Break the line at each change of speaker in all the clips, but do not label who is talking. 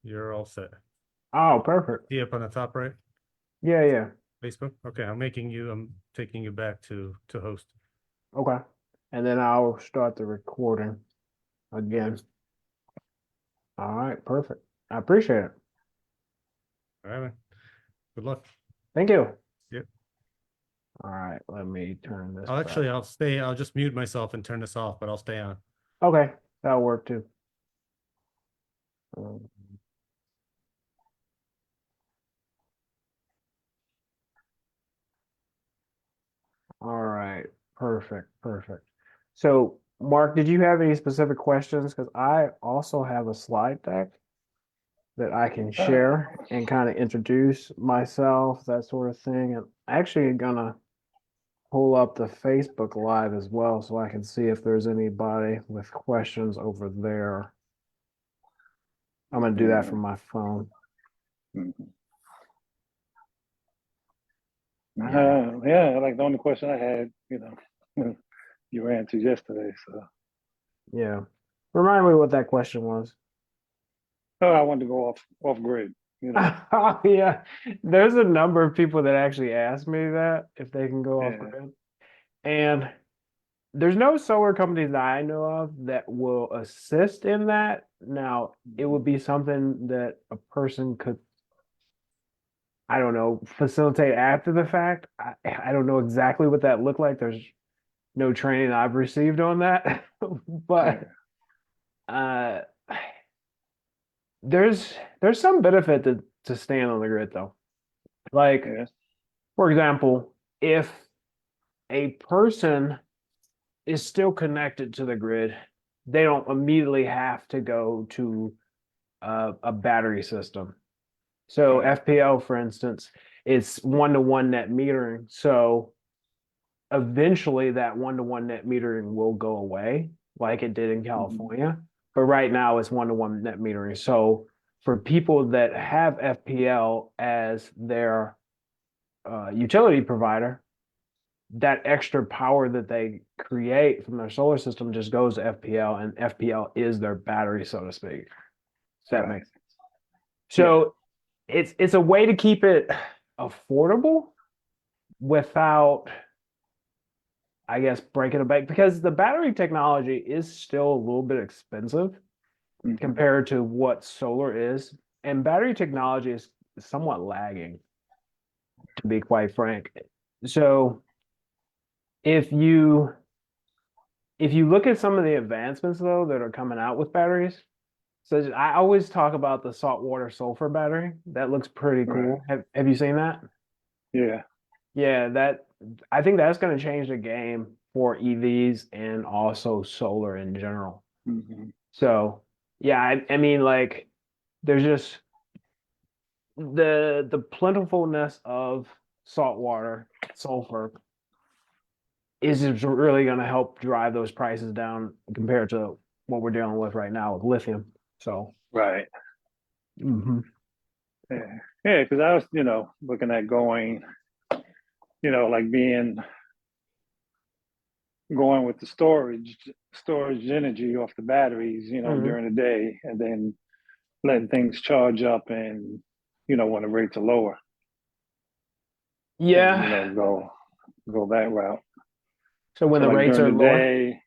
You're all set.
Oh, perfect.
See up on the top right,
Yeah, yeah.
Facebook. Okay, I'm taking you back to host.
Okay. And then I'll start the recording again. All right, perfect. I appreciate it.
All right, man. Good luck.
Thank you.
Yep.
All right, let me turn this
I'll
back.
actually I'll stay. I'll just mute myself and turn this off, but I'll stay on.
Okay, that'll work too. Um, All right, perfect, perfect. So, Mark, did you have any specific questions? Because I also have a slide deck that I can
Uh,
share and kind of introduce myself, that sort of thing. And actually gonna pull up the Facebook Live as well so I can see if there's anybody with questions over there. I'm gonna do that
mm,
from my phone.
mm.
Yeah.
Yeah, like the only question I had, you answered yesterday. So,
Yeah. Remind me what that question was.
oh, I wanted to go off grid. You know,
Oh, yeah. There's a number of people that actually ask me that if they can go off
yeah.
grid. And there's no solar companies that I know of that will assist in that. Now, it would be something that a person could, I don't know, facilitate after the fact. I don't know exactly what that looked like. There's no training I've received on that. But
Yeah.
uh there's some benefit to staying on the grid though. Like,
Yeah.
for example, if a person is still connected to the grid, they don't immediately have to go to a battery system. So
Right.
FPL, for instance, it's one-to-one net metering. So eventually that one-to-one net metering will go away, like it did in
Hmm.
California. But right now it's one-to-one net metering. So for people that have FPL as their utility provider, that extra power that they create from their solar system just goes to FPL, and FPL is their battery, so to speak. Does that
Right.
make sense?
Yeah.
So it's a way to keep it affordable without, I guess, breaking a bank, because the battery technology is still a little bit expensive
Hmm.
compared to what solar is, and battery technology is somewhat lagging, to be quite frank. So if you if you look at some of the advancements though that are coming out with batteries, so I always talk about the saltwater sulfur battery. That looks pretty
Right.
cool. Have you seen that?
Yeah.
Yeah, that I think that's going to change the game for EVs and also solar in general.
Hmm.
So, yeah, I mean, like, there's just the plentifulness of saltwater sulfur is just really going to help drive those prices down compared to what we're dealing with right now with lithium. So,
Right.
mhm.
Yeah. Yeah. Because I was, looking at going, like going with the storage energy off the batteries,
Mhm.
during the day, and then letting things charge up and when the rates are lower, and
Yeah.
go that route.
So when
So
the
like
rates
during
are
the
lower,
day,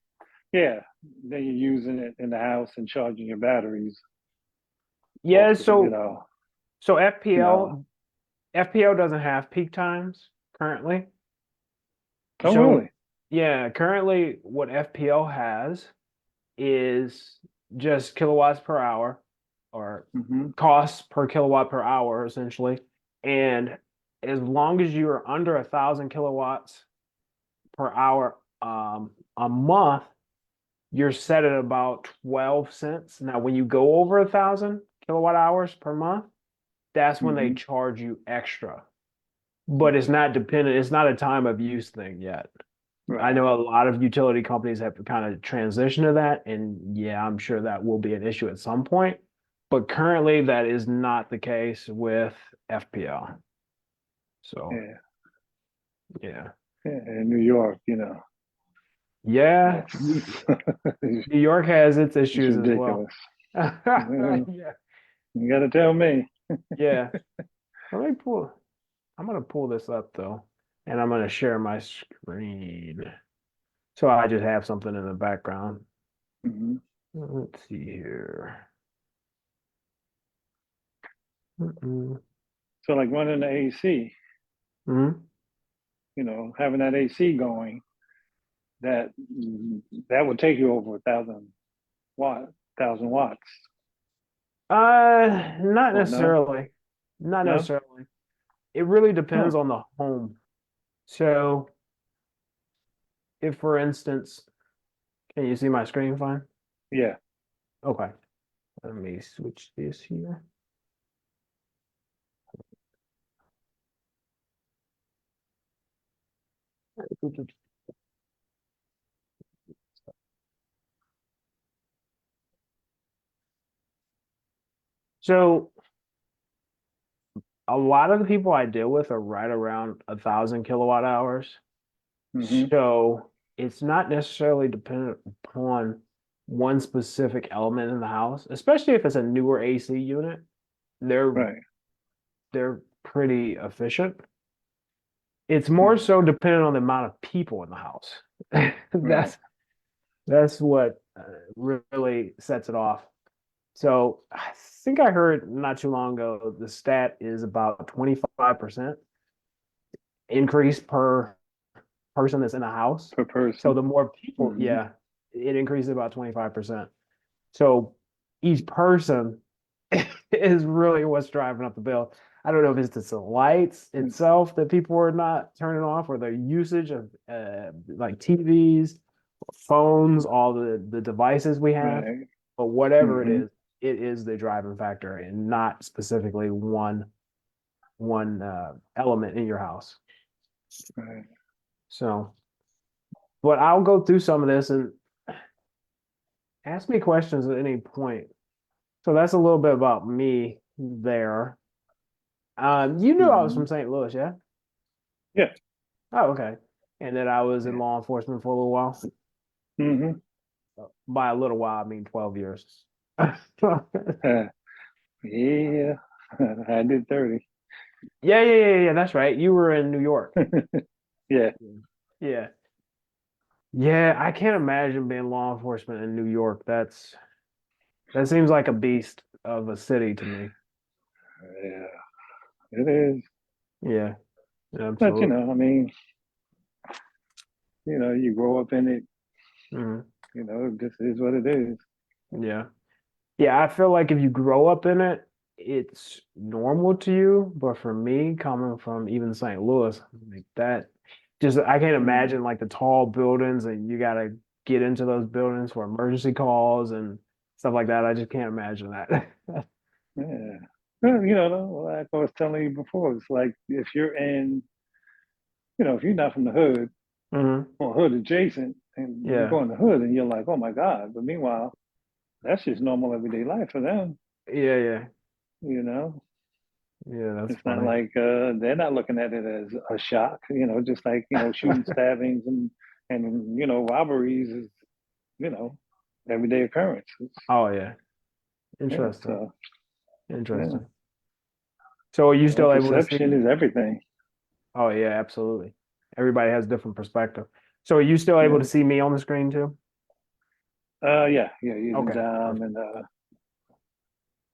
yeah, then you're using it in the house and charging your batteries off
yeah.
the,
So
you know.
FPL doesn't have peak times currently.
Oh,
So
really?
yeah, currently what FPL has is just kilowatts per hour, or
Mm-hmm.
costs per kilowatt per hour essentially. And as long as you are under 1,000 kilowatts per hour a month, you're set at about 12 cents. Now, when you go over 1,000 kilowatt hours per month, that's when they
Mm-hmm.
charge you extra. But it's not dependent, it's not a time of use thing yet. I
Right.
know a lot of utility companies have kind of transitioned to that, and yeah, I'm sure that will be an issue at some point. But currently, that is not the case with FPL. So
Yeah.
yeah,
Yeah. In New York,
yeah,
that's
New York has its
it's
issues as well.
ridiculous. Yeah.
Yeah,
You gotta tell me.
Yeah. Let me pull. I'm gonna pull this up though, and I'm gonna share my screen. So I just have something in the background.
Mhm.
Let's see here. Mm-mm.
So like running the AC,
Mhm.
having that AC going, that that would take you over 1,000 watts.
Not
Or no?
necessarily. Not
No?
necessarily. It really
Huh.
depends on the home. So if, for instance, can you see my screen fine?
Yeah.
Okay. Let me switch this here. So a lot of the people I deal with are right around 1,000 kWh.
Hmm.
So it's not necessarily dependent upon one specific element in the house, especially if it's a newer AC unit. They're
Right.
they're pretty efficient. It's more
Yeah.
so dependent on the amount of people in the house.
Right.
That's what really sets it off. So I think I heard not too long ago the stat is about 25% increase per person that's in a house.
Per
So
person.
the more people,
Hmm.
yeah, it increases about 25%. So each person is really what's driving up the bill. I don't know if it's just the lights itself that people are not turning off or the usage of like TVs, phones, all the devices we have,
Right.
but whatever
Hmm.
it is the driving factor and not specifically one element in your house.
Right.
So, but I'll go through some of this and ask me questions at any point. So that's a little bit about me there. You knew I was
Hmm.
from St. Louis, yeah?
Yeah.
Oh, okay. And that I was in
Yeah.
law enforcement for a little while.
Hmm.
By a little while, I mean 12 years. Yeah,
Yeah. I did 30.
yeah. That's right. You were in New York.
Yeah.
Yeah. Yeah, I can't imagine being law enforcement in New York. That seems like a beast of a city to me.
Yeah. It is.
Yeah,
But
absolutely.
I mean, you grow up in it,
Mhm.
it just is what it is.
Yeah. Yeah, I feel like if you grow up in it, it's normal to you. But for me, coming from even St. Louis, like that, just I can't
Mm.
imagine like the tall buildings and you gotta get into those buildings for emergency calls and stuff like that. I just can't imagine that.
Yeah. Well, like I was telling you before, it's like if you're not from the hood
Hmm.
or hood adjacent, and you
Yeah.
go in the hood and you're like, oh my God. But meanwhile, that's just normal everyday life for them,
Yeah.
you know.
Yeah, that's
It's not
funny.
like they're not looking at it as a shock, just like, shooting stabbings and robberies is, you know, everyday occurrences.
Oh yeah.
Yeah.
Interesting.
So, yeah,
Interesting. So are you still able to see?
perception is everything.
Oh yeah, absolutely. Everybody has different perspective. So are you still able to
Yeah.
see me on the screen too?
Yeah, using
Okay,
Dom
perfect.
and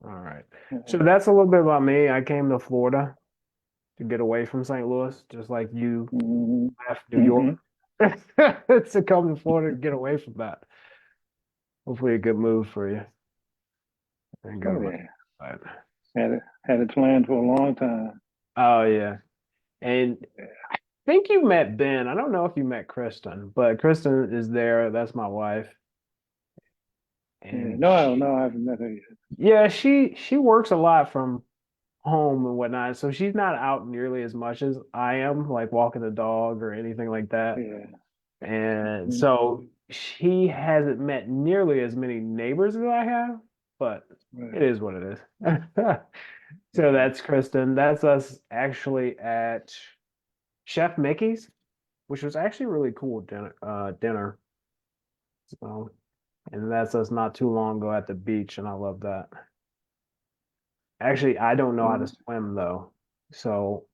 All right. So
uh,
that's a little bit about me. I came to Florida to get away from St. Louis, just like you
hmm
left New York
hmm
to come to Florida to get away from that. Hopefully a good move for you. And go
Oh
to my
yeah,
side.
had it planned for a long time.
Oh yeah. And I think you met Ben. I don't know if you met Kristen, but Kristen is there. That's my wife.
Yeah.
And
No, no, I haven't met her yet.
yeah, she works a lot from home and whatnot. So she's not out nearly as much as I am, like walking the dog or anything like that.
Yeah.
And
Mhm.
so she hasn't met nearly as many neighbors as I have, but it
Right.
is what it is. So
Yeah.
that's Kristen. That's us actually at Chef Mickey's, which was actually really cool dinner. So, and that's us not too long ago at the beach, and I love that. Actually, I don't know how to
Mhm.
swim though. So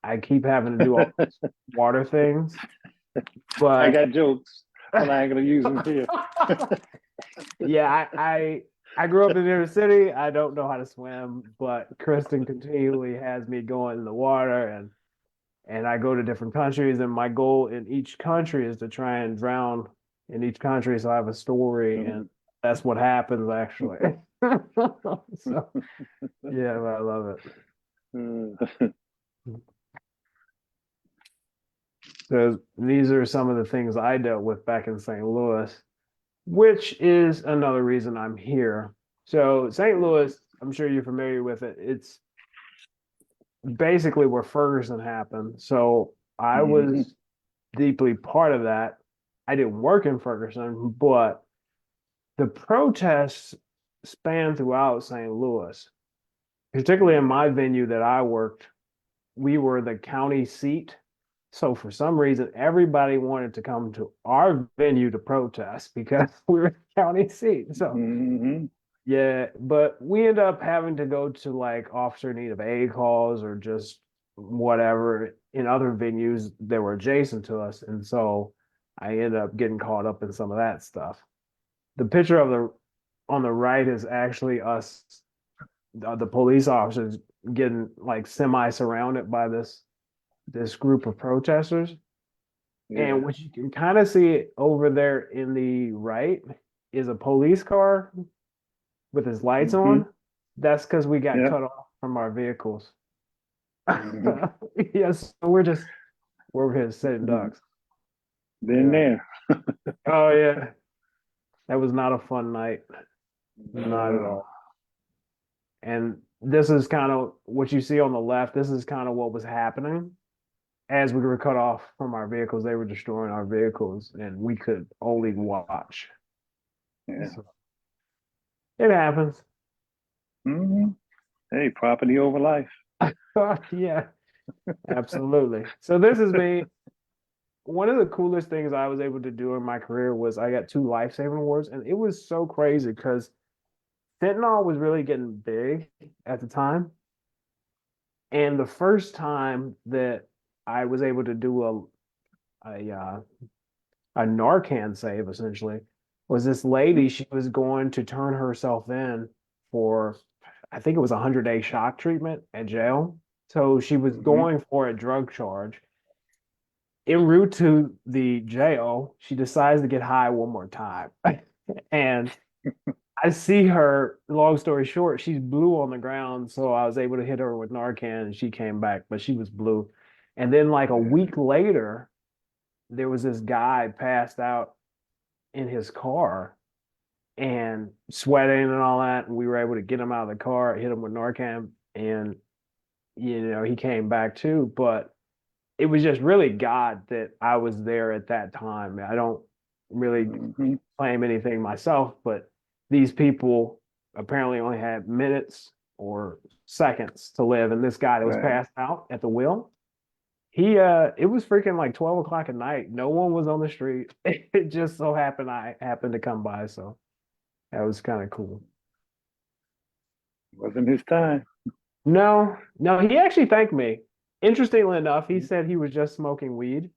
I keep having to do all these water things.
I
But
got jokes, but I ain't gonna use them here.
yeah, I grew up in the inner city. I don't know how to swim, but Kristen continually has me going in the water and I go to different countries and my goal in each country is to try and drown in each country so I have a story and that's what happens actually. So yeah, I love it. So these are some of the things I dealt with back in St. Louis, which is another reason I'm here. So St. Louis, I'm sure you're familiar with it. It's basically where Ferguson happened. So I
Mhm.
was deeply part of that. I didn't work in Ferguson, but the protests spanned throughout St. Louis, particularly in my venue that I worked. We were the county seat. So for some reason, everybody wanted to come to our venue to protest because we were the county seat. So
Mhm.
yeah, but we end up having to go to like officer need of aid calls or just whatever in other venues that were adjacent to us. And so I ended up getting caught up in some of that stuff. The picture of the on the right is actually us, the police officers getting like semi surrounded by this group of protesters. And
Yeah.
what you can kind of see over there in the right is a police car with his lights
Mhm.
on. That's because we got
Yep.
cut off from our vehicles.
Mhm.
Yes, we're over here sitting
Mhm.
ducks.
Been
Yeah.
there.
Oh yeah. That was not a fun night. Not at
Uh,
all. And this is kind of what you see on the left. This is kind of what was happening as we were cut off from our vehicles. They were destroying our vehicles, and we could only watch.
yeah.
So it happens.
Mhm. Hey, property over life.
Yeah, absolutely. So this is me. One of the coolest things I was able to do in my career was I got two life-saving awards, and it was so crazy because fentanyl was really getting big at the time. And the first time that I was able to do a Narcan save essentially was this lady. She was going to turn herself in for, I think it was a 100-day shock treatment at jail. So she was
Mhm.
going for a drug charge. En route to the jail, she decides to get high one more time. And I see her, long story short, she's blue on the ground. So I was able to hit her with Narcan and she came back, but she was blue. And then, like a
Yeah.
week later, there was this guy passed out in his car and sweating and all that. And we were able to get him out of the car, hit him with Narcan, and, he came back too. But it was just really God that I was there at that time. I don't really
Mhm.
claim anything myself, but these people apparently only had minutes or seconds to live. And this guy that was
Right.
passed out at the wheel, it was freaking like 12 o'clock at night. No one was on the street. It just so happened I happened to come by. So that was kind of cool.
Wasn't his time.
No, no, he actually thanked me. Interestingly enough, he said he was just smoking weed,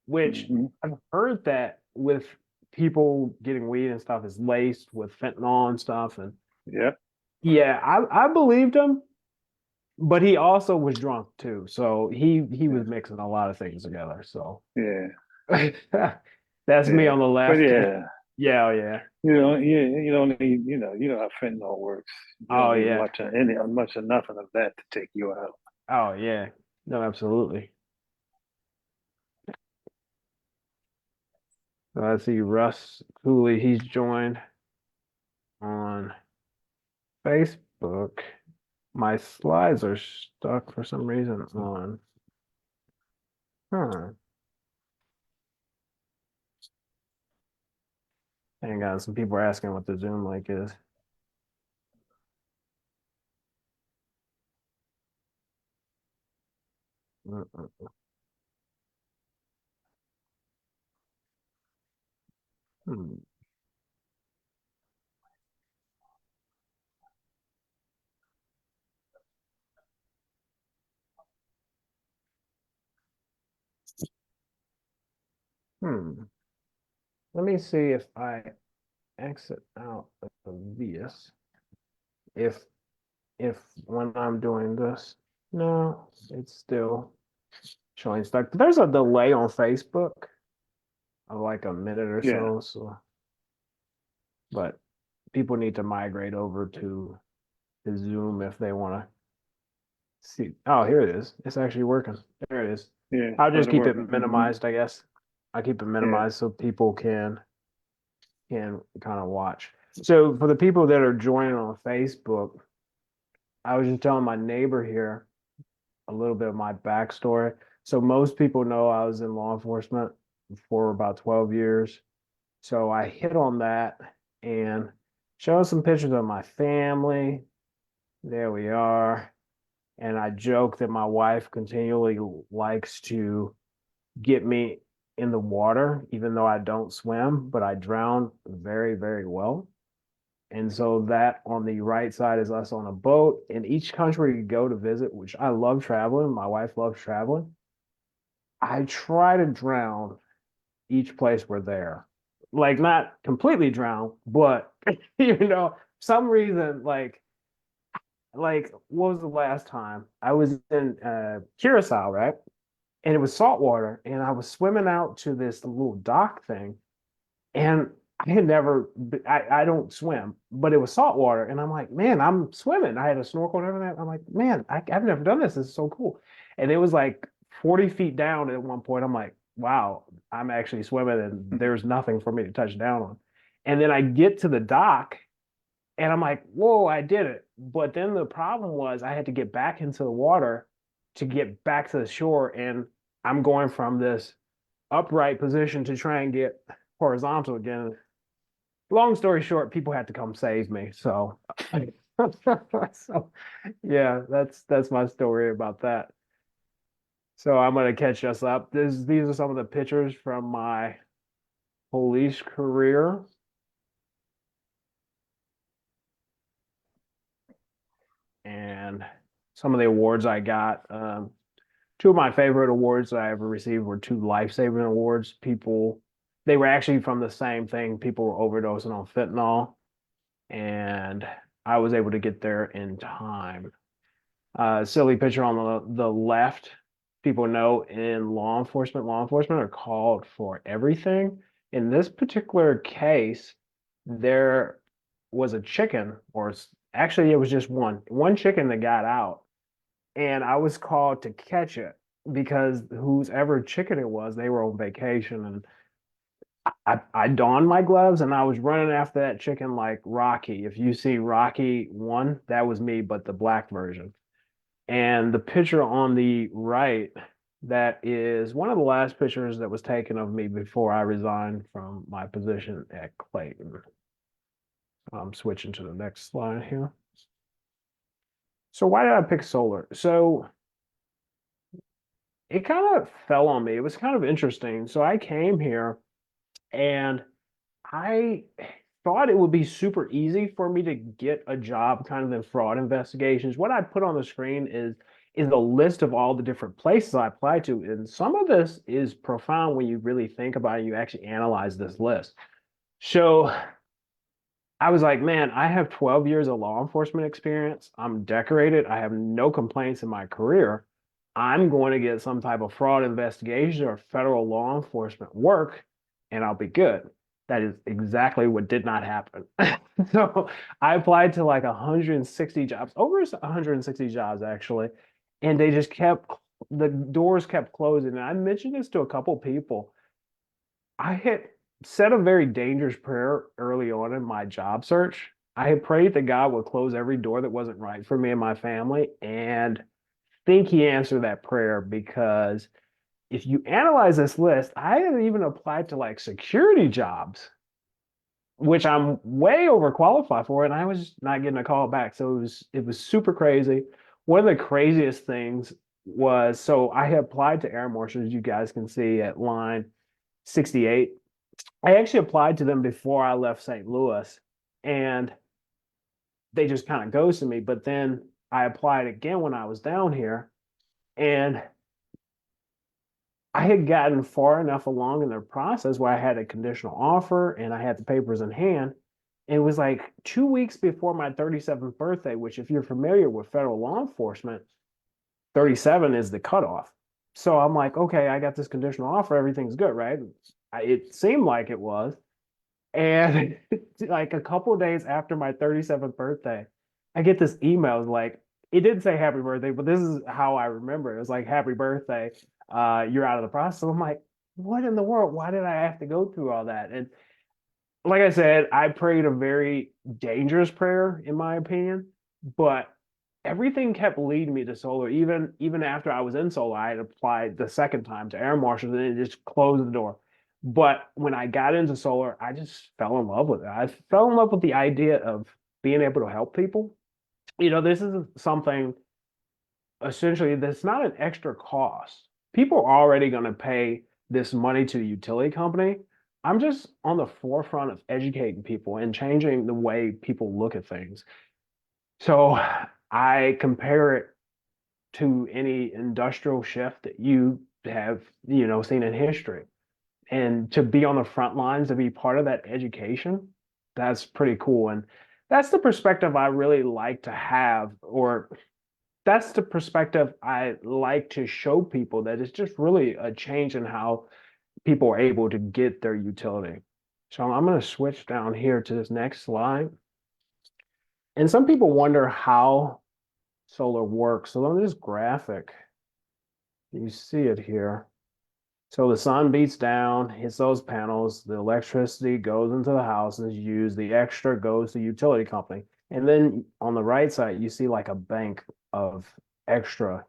which
Mhm.
I've heard that with people getting weed and stuff is laced with fentanyl and stuff. And
Yep.
yeah, I believed him, but he also was drunk too. So he
Yeah.
was mixing a lot of things together. So
Yeah.
that's me
Yeah.
on the
But
left.
yeah,
Yeah, oh, yeah.
you don't need, you know how fentanyl works. You
Oh
don't need
yeah.
much of nothing of that to take you out.
Oh yeah. No, absolutely. So I see Russ Cooley, he's joined on Facebook. My slides are stuck for some reason on. Huh. Hang on, some people are asking what the Zoom link is. Mm-mm. Hmm. Let me see if I exit out of this. If when I'm doing this, no, it's still showing stuck. There's a delay on Facebook of like a minute or
Yeah.
so, but people need to migrate over to Zoom if they want to see. Oh, here it is. It's actually working. There it is.
Yeah.
I'll just
Started
keep it
working.
minimized, I guess. I keep it
Yeah.
minimized so people can kind of watch. So for the people that are joining on Facebook, I was just telling my neighbor here a little bit of my backstory. So most people know I was in law enforcement for about 12 years. So I hit on that and showed some pictures of my family. There we are. And I joke that my wife continually likes to get me in the water, even though I don't swim, but I drown very, very well. And so that on the right side is us on a boat. In each country you go to visit, which I love traveling, my wife loves traveling. I try to drown each place we're there. Like not completely drown, but some reason like what was the last time? I was in Curacao, right? And it was salt water, and I was swimming out to this little dock thing, and I had never, I don't swim, but it was salt water. And I'm like, man, I'm swimming. I had a snorkel and everything. I'm like, man, I've never done this. This is so cool. And it was like 40 feet down at one point. I'm like, wow, I'm actually swimming and there's nothing for me to touch down on. And then I get to the dock and I'm like, whoa, I did it. But then the problem was I had to get back into the water to get back to the shore. And I'm going from this upright position to try and get horizontal again. Long story short, people had to come save me. So, so yeah, that's my story about that. So I'm gonna catch us up. These are some of the pictures from my police career. And some of the awards I got. Two of my favorite awards that I ever received were two life-saving awards. They were actually from the same thing. People were overdosing on fentanyl, and I was able to get there in time. Silly picture on the left. People know in law enforcement are called for everything. In this particular case, there was a chicken, or actually, it was just one chicken that got out, and I was called to catch it because whose ever chicken it was, they were on vacation, and I donned my gloves and I was running after that chicken like Rocky. If you see Rocky 1, that was me, but the black version. And the picture on the right, that is one of the last pictures that was taken of me before I resigned from my position at Clayton. I'm switching to the next slide here. So why did I pick solar? So it kind of fell on me. It was kind of interesting. So I came here and I thought it would be super easy for me to get a job kind of in fraud investigations. What I put on the screen is a list of all the different places I applied to. And some of this is profound when you really think about it, you actually analyze this list. So I was like, man, I have 12 years of law enforcement experience. I'm decorated. I have no complaints in my career. I'm going to get some type of fraud investigation or federal law enforcement work, and I'll be good. That is exactly what did not happen. So I applied to like 160 jobs, over 160 jobs actually, and the doors kept closing. And I mentioned this to a couple people. I had said a very dangerous prayer early on in my job search. I had prayed that God would close every door that wasn't right for me and my family, and think he answered that prayer because if you analyze this list, I had even applied to like security jobs, which I'm way overqualified for, and I was not getting a call back. So it was super crazy. One of the craziest things was so I had applied to air marshals, you guys can see at line 68. I actually applied to them before I left St. Louis, and they just kind of ghosted me. But then I applied again when I was down here, and I had gotten far enough along in the process where I had a conditional offer and I had the papers in hand. It was like 2 weeks before my 37th birthday, which, if you're familiar with federal law enforcement, 37 is the cutoff. So I'm like, okay, I got this conditional offer. Everything's good, right? It seemed like it was. And like a couple of days after my 37th birthday, I get this email like, it didn't say happy birthday, but this is how I remember it. It was like, happy birthday. You're out of the process. So I'm like, what in the world? Why did I have to go through all that? And like I said, I prayed a very dangerous prayer, in my opinion, but everything kept leading me to solar. Even after I was in solar, I had applied the second time to air marshals and it just closed the door. But when I got into solar, I just fell in love with it. I fell in love with the idea of being able to help people. This is something essentially that's not an extra cost. People are already going to pay this money to the utility company. I'm just on the forefront of educating people and changing the way people look at things. So I compare it to any industrial shift that you have, seen in history. And to be on the front lines, to be part of that education, that's pretty cool. And that's the perspective I really like to have, or that's the perspective I like to show people, that it's just really a change in how people are able to get their utility. So I'm going to switch down here to this next slide. And some people wonder how solar works. So on this graphic, you see it here. So the sun beats down, hits those panels, the electricity goes into the house and is used, the extra goes to the utility company. And then on the right side, you see like a bank of extra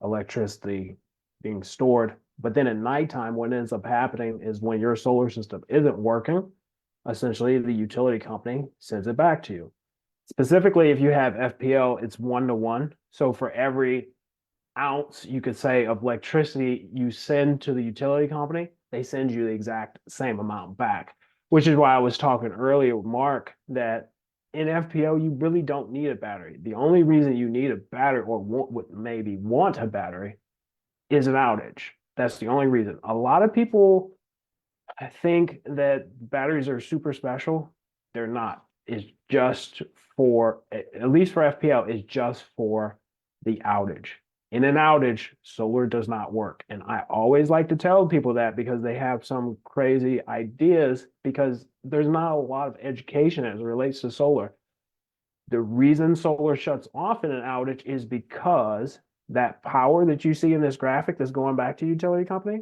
electricity being stored. But then at nighttime, what ends up happening is when your solar system isn't working, essentially the utility company sends it back to you. Specifically, if you have FPL, it's 1-to-1. So for every ounce, you could say, of electricity you send to the utility company, they send you the exact same amount back, which is why I was talking earlier with Mark that in FPL, you really don't need a battery. The only reason you need a battery, or would maybe want a battery, is an outage. That's the only reason. A lot of people, I think, that batteries are super special. They're not. It's just for, at least for FPL, it's just for the outage. In an outage, solar does not work. And I always like to tell people that because they have some crazy ideas, because there's not a lot of education as it relates to solar. The reason solar shuts off in an outage is because that power that you see in this graphic that's going back to utility company,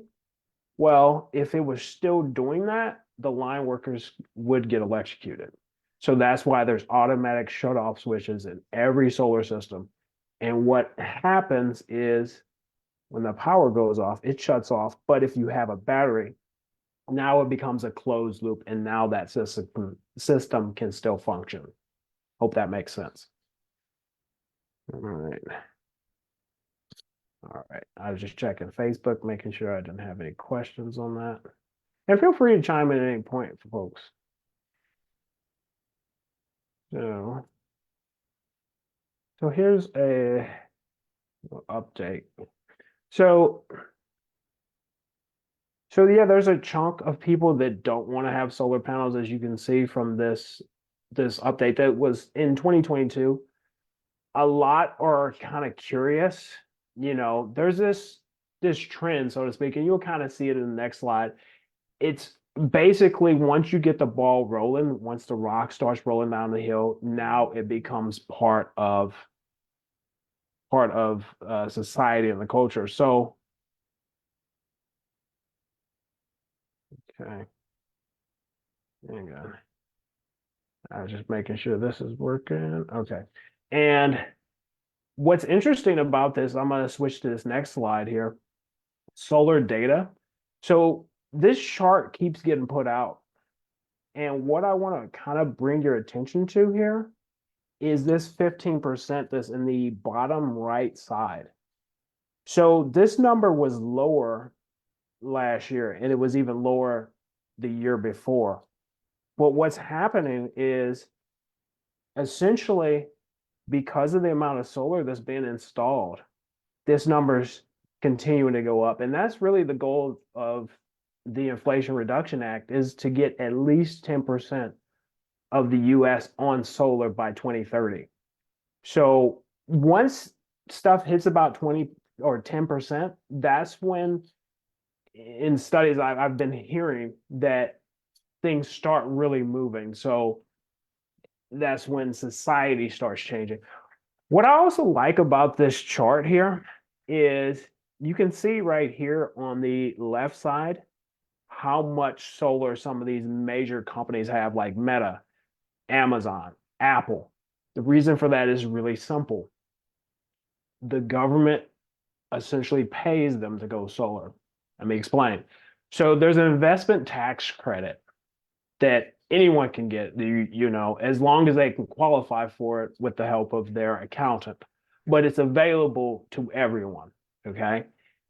well, if it was still doing that, the line workers would get electrocuted. So that's why there's automatic shut-off switches in every solar system. And what happens is when the power goes off, it shuts off. But if you have a battery, now it becomes a closed loop, and now that system can still function. Hope that makes sense. All right. All right. I was just checking Facebook, making sure I didn't have any questions on that. And feel free to chime in at any point, folks. So here's a update. So yeah, there's a chunk of people that don't want to have solar panels, as you can see from this update that was in 2022. A lot are kind of curious. There's this trend, so to speak, and you'll kind of see it in the next slide. It's basically, once you get the ball rolling, once the rock starts rolling down the hill, now it becomes part of society and the culture. So, okay, hang on. I was just making sure this is working. Okay, and what's interesting about this, I'm going to switch to this next slide here. Solar data. So this chart keeps getting put out. And what I want to kind of bring your attention to here is this 15% that's in the bottom right side. So this number was lower last year, and it was even lower the year before. But what's happening is, essentially, because of the amount of solar that's been installed, this number's continuing to go up. And that's really the goal of the Inflation Reduction Act, is to get at least 10% of the US on solar by 2030. So once stuff hits about 20 or 10%, that's when, in studies I've been hearing, that things start really moving. So that's when society starts changing. What I also like about this chart here is you can see right here on the left side how much solar some of these major companies have, like Meta, Amazon, Apple. The reason for that is really simple. The government essentially pays them to go solar. Let me explain. So there's an investment tax credit that anyone can get, you know, as long as they can qualify for it with the help of their accountant. But it's available to everyone, okay?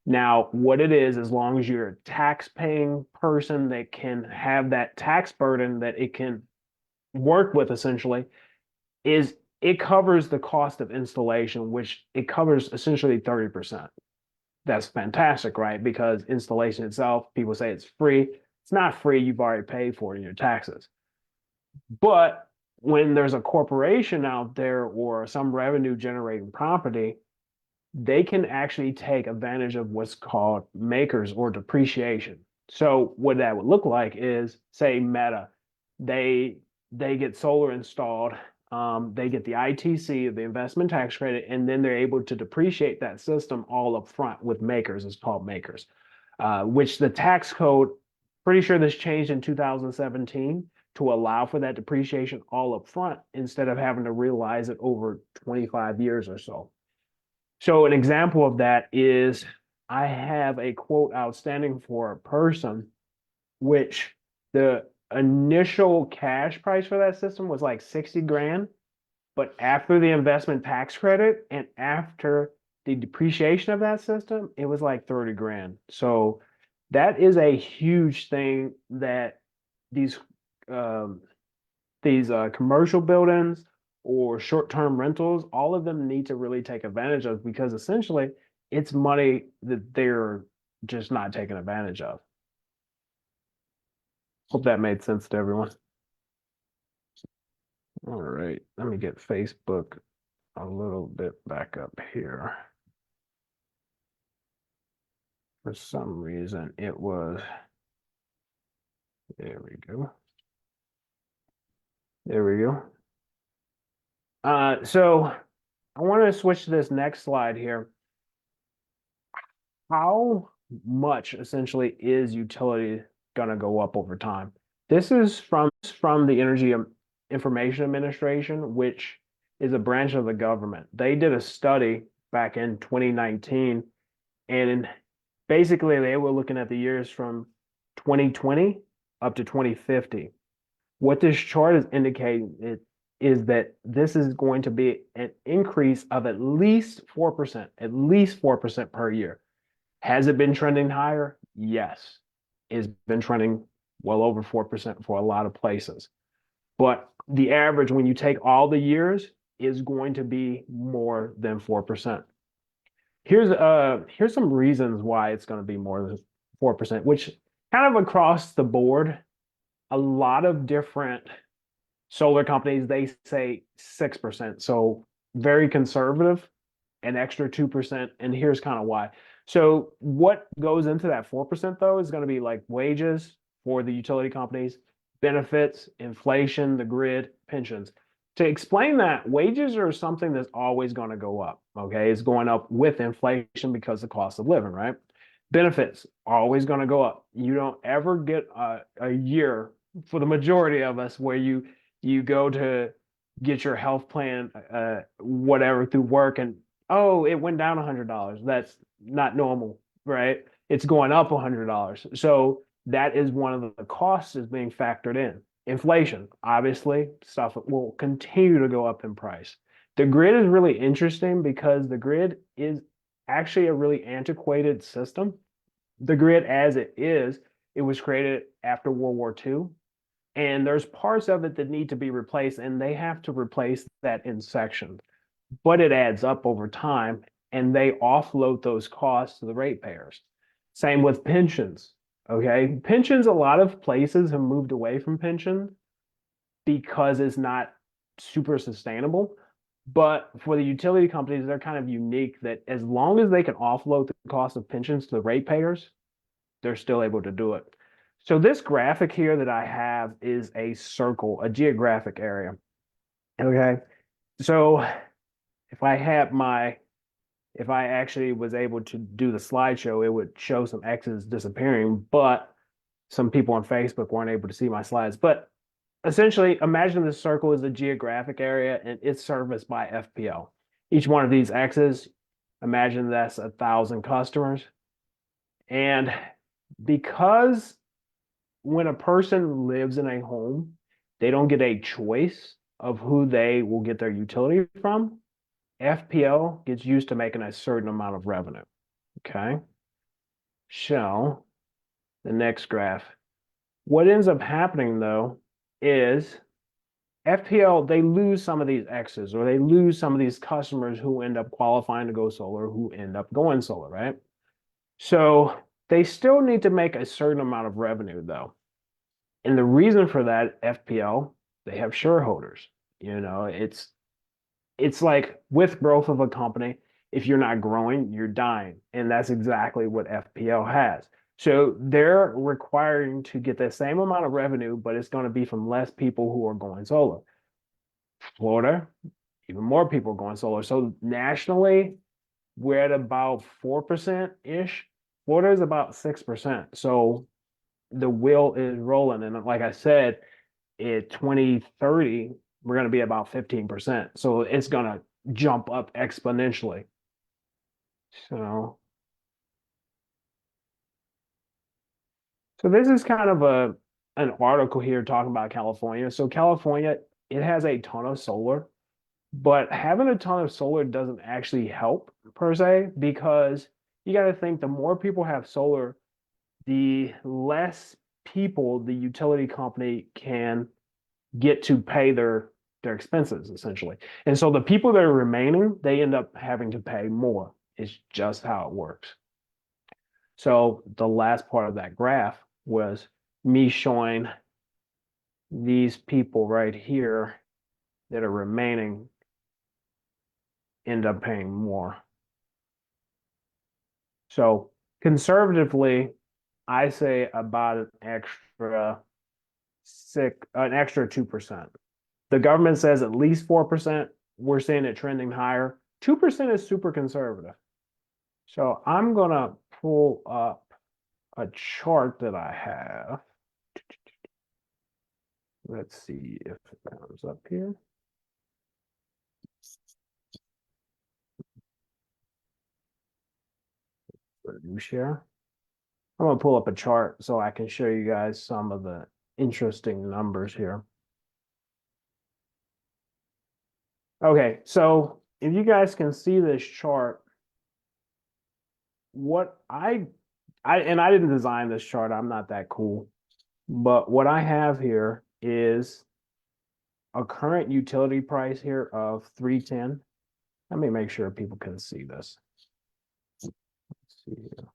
Now, what it is, as long as you're a tax-paying person that can have that tax burden that it can work with, essentially, is it covers the cost of installation, which it covers essentially 30%. That's fantastic, right? Because installation itself, people say it's free. It's not free. You've already paid for it in your taxes. But when there's a corporation out there or some revenue generating property, they can actually take advantage of what's called makers or depreciation. So what that would look like is, say, Meta, they get solar installed, they get the ITC, the investment tax credit, and then they're able to depreciate that system all up front with makers. It's called makers, which the tax code, pretty sure this changed in 2017 to allow for that depreciation all up front instead of having to realize it over 25 years or so. So an example of that is, I have a quote outstanding for a person, which the initial cash price for that system was like 60 grand. But after the investment tax credit and after the depreciation of that system, it was like 30 grand. So that is a huge thing that these commercial buildings or short-term rentals, all of them need to really take advantage of, because essentially it's money that they're just not taking advantage of. Hope that made sense to everyone. All right, let me get Facebook a little bit back up here. For some reason, it was, there we go. There we go. So I want to switch to this next slide here. How much essentially is utility going to go up over time? This is from the Energy Information Administration, which is a branch of the government. They did a study back in 2019, and basically they were looking at the years from 2020 up to 2050. What this chart is indicating is that this is going to be an increase of at least 4% per year. Has it been trending higher? Yes. It's been trending well over 4% for a lot of places. But the average, when you take all the years, is going to be more than 4%. Here's some reasons why it's going to be more than 4%, which kind of across the board, a lot of different solar companies, they say 6%. So very conservative, an extra 2%. And here's kind of why. So what goes into that 4% though is going to be like wages for the utility companies, benefits, inflation, the grid, pensions. To explain that, wages are something that's always going to go up. Okay, it's going up with inflation because of the cost of living, right? Benefits are always going to go up. You don't ever get a year, for the majority of us, where you go to get your health plan, whatever, through work, and oh, it went down $100. That's not normal, right? It's going up $100. So that is one of the costs is being factored in. Inflation, obviously, stuff will continue to go up in price. The grid is really interesting because the grid is actually a really antiquated system. The grid as it was created after World War II. And there's parts of it that need to be replaced, and they have to replace that in sections. But it adds up over time. and they offload those costs to the ratepayers. Same with pensions. Okay. Pensions, a lot of places have moved away from pensions because it's not super sustainable. But for the utility companies, they're kind of unique that as long as they can offload the cost of pensions to the ratepayers, they're still able to do it. So this graphic here that I have is a circle, a geographic area. Okay. So if I actually was able to do the slideshow, it would show some X's disappearing, but some people on Facebook weren't able to see my slides. But essentially, imagine this circle is a geographic area and it's serviced by FPL. Each one of these X's, imagine that's 1,000 customers. And because when a person lives in a home, they don't get a choice of who they will get their utility from. FPL gets used to making a certain amount of revenue. Okay. So the next graph. What ends up happening though is FPL, they lose some of these X's or they lose some of these customers who end up qualifying to go solar, who end up going solar, right? So they still need to make a certain amount of revenue though. And the reason for that, FPL, they have shareholders. You know, it's like with growth of a company, if you're not growing, you're dying. And that's exactly what FPL has. So they're requiring to get the same amount of revenue, but it's going to be from less people who are going solar. Florida, even more people going solar. So nationally, we're at about 4%-ish. Florida is about 6%. So the wheel is rolling. And like I said, in 2030, we're going to be about 15%. So it's going to jump up exponentially. So this is kind of an article here talking about California. So California, it has a ton of solar, but having a ton of solar doesn't actually help per se, because you got to think the more people have solar, the less people the utility company can get to pay their expenses essentially. And so the people that are remaining, they end up having to pay more. It's just how it works. So the last part of that graph was me showing these people right here that are remaining end up paying more. So conservatively, I say about an extra 2%. The government says at least 4%. We're seeing it trending higher. 2% is super conservative. So I'm gonna pull up a chart that I have. Let's see if it comes up here. New share. I'm gonna pull up a chart so I can show you guys some of the interesting numbers here. Okay, so if you guys can see this chart, what I didn't design this chart, I'm not that cool. But what I have here is a current utility price here of 310. Let me make sure people can see this. Let's see here.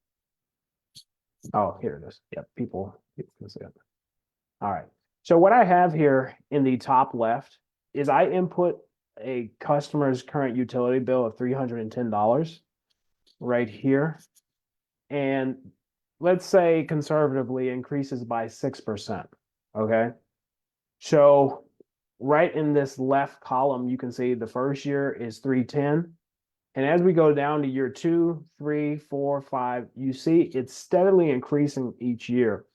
Oh, here it is. Yep, people can see it. All right. So what I have here in the top left is I input a customer's current utility bill of $310 right here. And let's say conservatively increases by 6%. Okay. So right in this left column, you can see the first year is 310. And as we go down to year 2, 3, 4, 5, you see it's steadily increasing each year.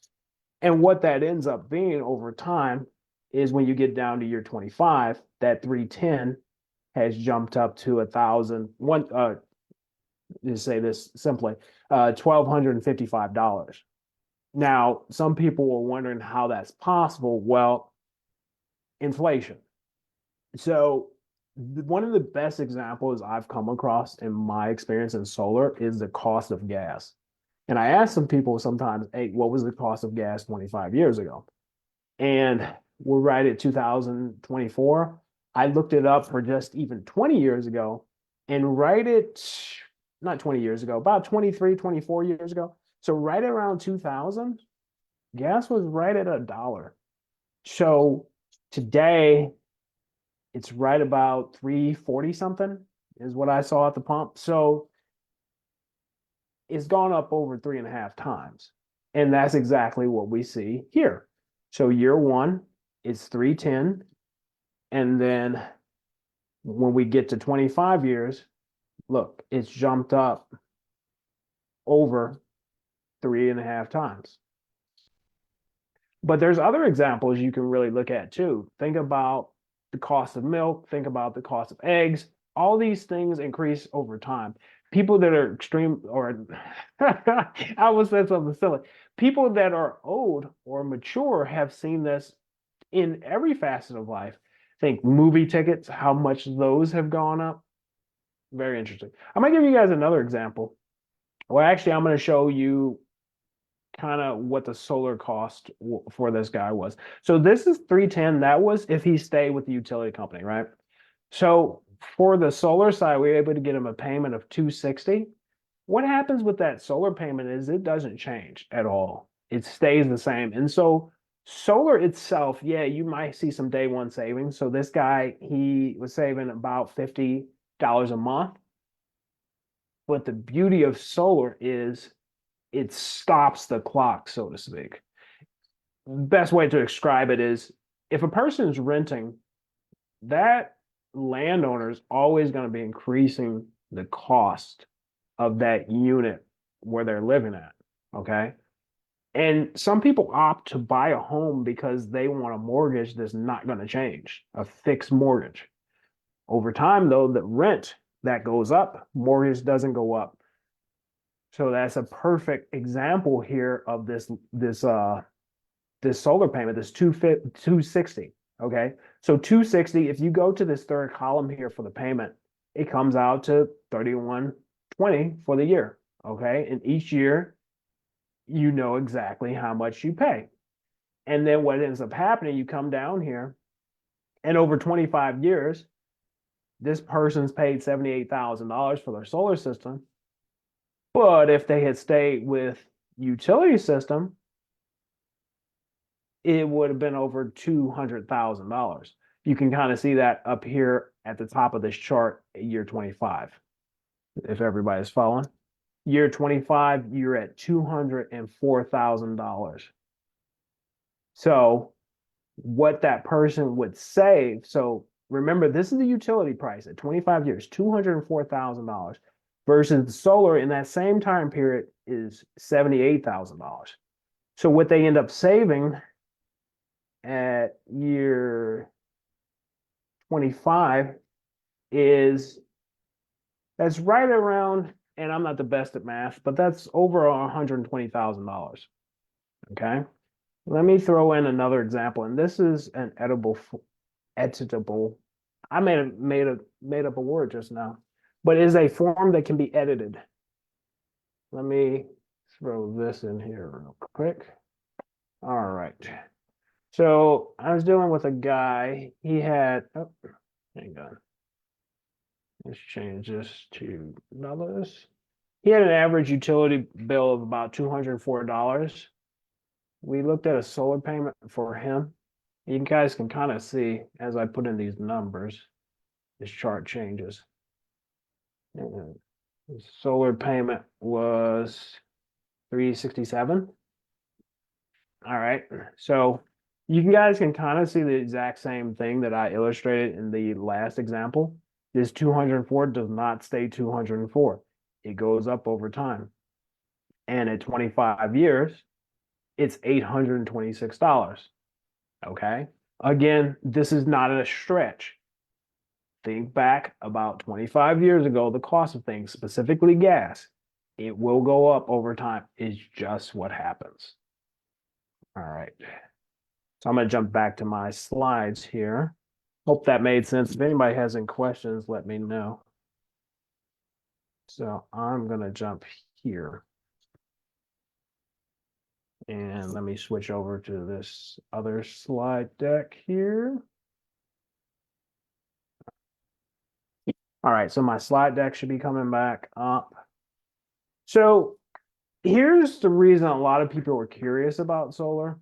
And what that ends up being over time is when you get down to year 25, that 310 has jumped up to 1,000. Just say this simply, $1,255. Now, some people were wondering how that's possible. Well, inflation. So one of the best examples I've come across in my experience in solar is the cost of gas. And I ask some people sometimes, hey, what was the cost of gas 25 years ago? And we're right at 2024. I looked it up for just even 20 years ago, and right at not 20 years ago, about 23, 24 years ago. So right around 2000, gas was right at $1. So today it's right about 340 something is what I saw at the pump. So it's gone up over 3.5 times. And that's exactly what we see here. So year one is 310. And then when we get to 25 years, look, it's jumped up over 3.5 times. But there's other examples you can really look at too. Think about the cost of milk, think about the cost of eggs. All these things increase over time. People that are extreme, or I would say something silly. People that are old or mature have seen this in every facet of life. Think movie tickets, how much those have gone up. Very interesting. I'm gonna give you guys another example. Well, actually, I'm gonna show you kind of what the solar cost for this guy was. So this is 310. That was if he stayed with the utility company, right? So for the solar side, we were able to get him a payment of 260. What happens with that solar payment is it doesn't change at all. It stays the same. And so solar itself, yeah, you might see some day one savings. So this guy, he was saving about $50 a month. But the beauty of solar is it stops the clock, so to speak. Best way to describe it is if a person is renting, that landowner is always going to be increasing the cost of that unit where they're living at. Okay. And some people opt to buy a home because they want a mortgage that's not going to change, a fixed mortgage. Over time, though, the rent that goes up, mortgage doesn't go up. So that's a perfect example here of this solar payment, this 260. Okay. So 260, if you go to this third column here for the payment, it comes out to 3120 for the year. Okay. And each year, you know exactly how much you pay. And then what ends up happening, you come down here, and over 25 years, this person's paid $78,000 for their solar system. But if they had stayed with utility system, it would have been over $200,000. You can kind of see that up here at the top of this chart at year 25, if everybody's following. Year 25, you're at $204,000. So what that person would save, so remember, this is the utility price at 25 years, $204,000 versus the solar in that same time period is $78,000. So what they end up saving at year 25 is that's right around, and I'm not the best at math, but that's over $120,000. Okay. Let me throw in another example, and this is an editable. I made up a word just now, but it is a form that can be edited. Let me throw this in here real quick. All right. So I was dealing with a guy. He had, oh, hang on. Let's change this to dollars. He had an average utility bill of about $204. We looked at a solar payment for him. You guys can kind of see as I put in these numbers, this chart changes. And the solar payment was 367. All right. So you guys can kind of see the exact same thing that I illustrated in the last example. This 204 does not stay 204. It goes up over time. And at 25 years, it's $826. Okay. Again, this is not a stretch. Think back about 25 years ago, the cost of things, specifically gas, it will go up over time. It's just what happens. All right. So I'm going to jump back to my slides here. Hope that made sense. If anybody has any questions, let me know. So I'm going to jump here. And let me switch over to this other slide deck here. All right, so my slide deck should be coming back up. So here's the reason a lot of people are curious about solar.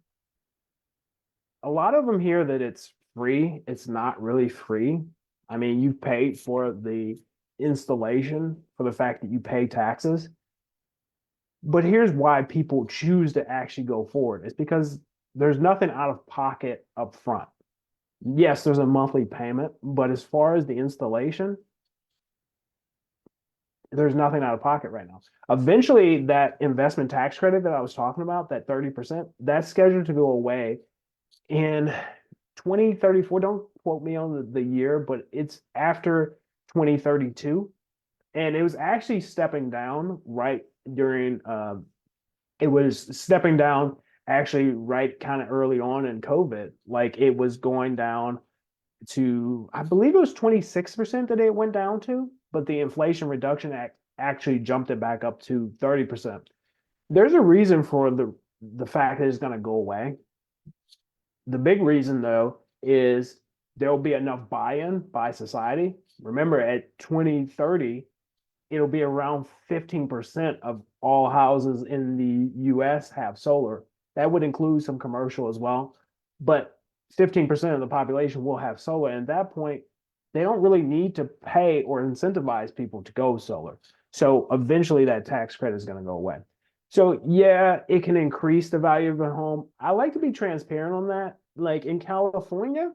A lot of them hear that it's free. It's not really free. I mean, you pay for the installation for the fact that you pay taxes. But here's why people choose to actually go forward. It's because there's nothing out of pocket up front. Yes, there's a monthly payment, but as far as the installation, there's nothing out of pocket right now. Eventually, that investment tax credit that I was talking about, that 30%, that's scheduled to go away in 2034. Don't quote me on the year, but it's after 2032. And it was actually stepping down right during, it was stepping down actually right kind of early on in COVID. Like it was going down to, I believe it was 26% that it went down to, but the Inflation Reduction Act actually jumped it back up to 30%. There's a reason for the fact that it's going to go away. The big reason, though, is there'll be enough buy-in by society. Remember, at 2030, it'll be around 15% of all houses in the US have solar. That would include some commercial as well. But 15% of the population will have solar. And at that point, they don't really need to pay or incentivize people to go solar. So eventually that tax credit is going to go away. So yeah, it can increase the value of the home. I like to be transparent on that. Like in California,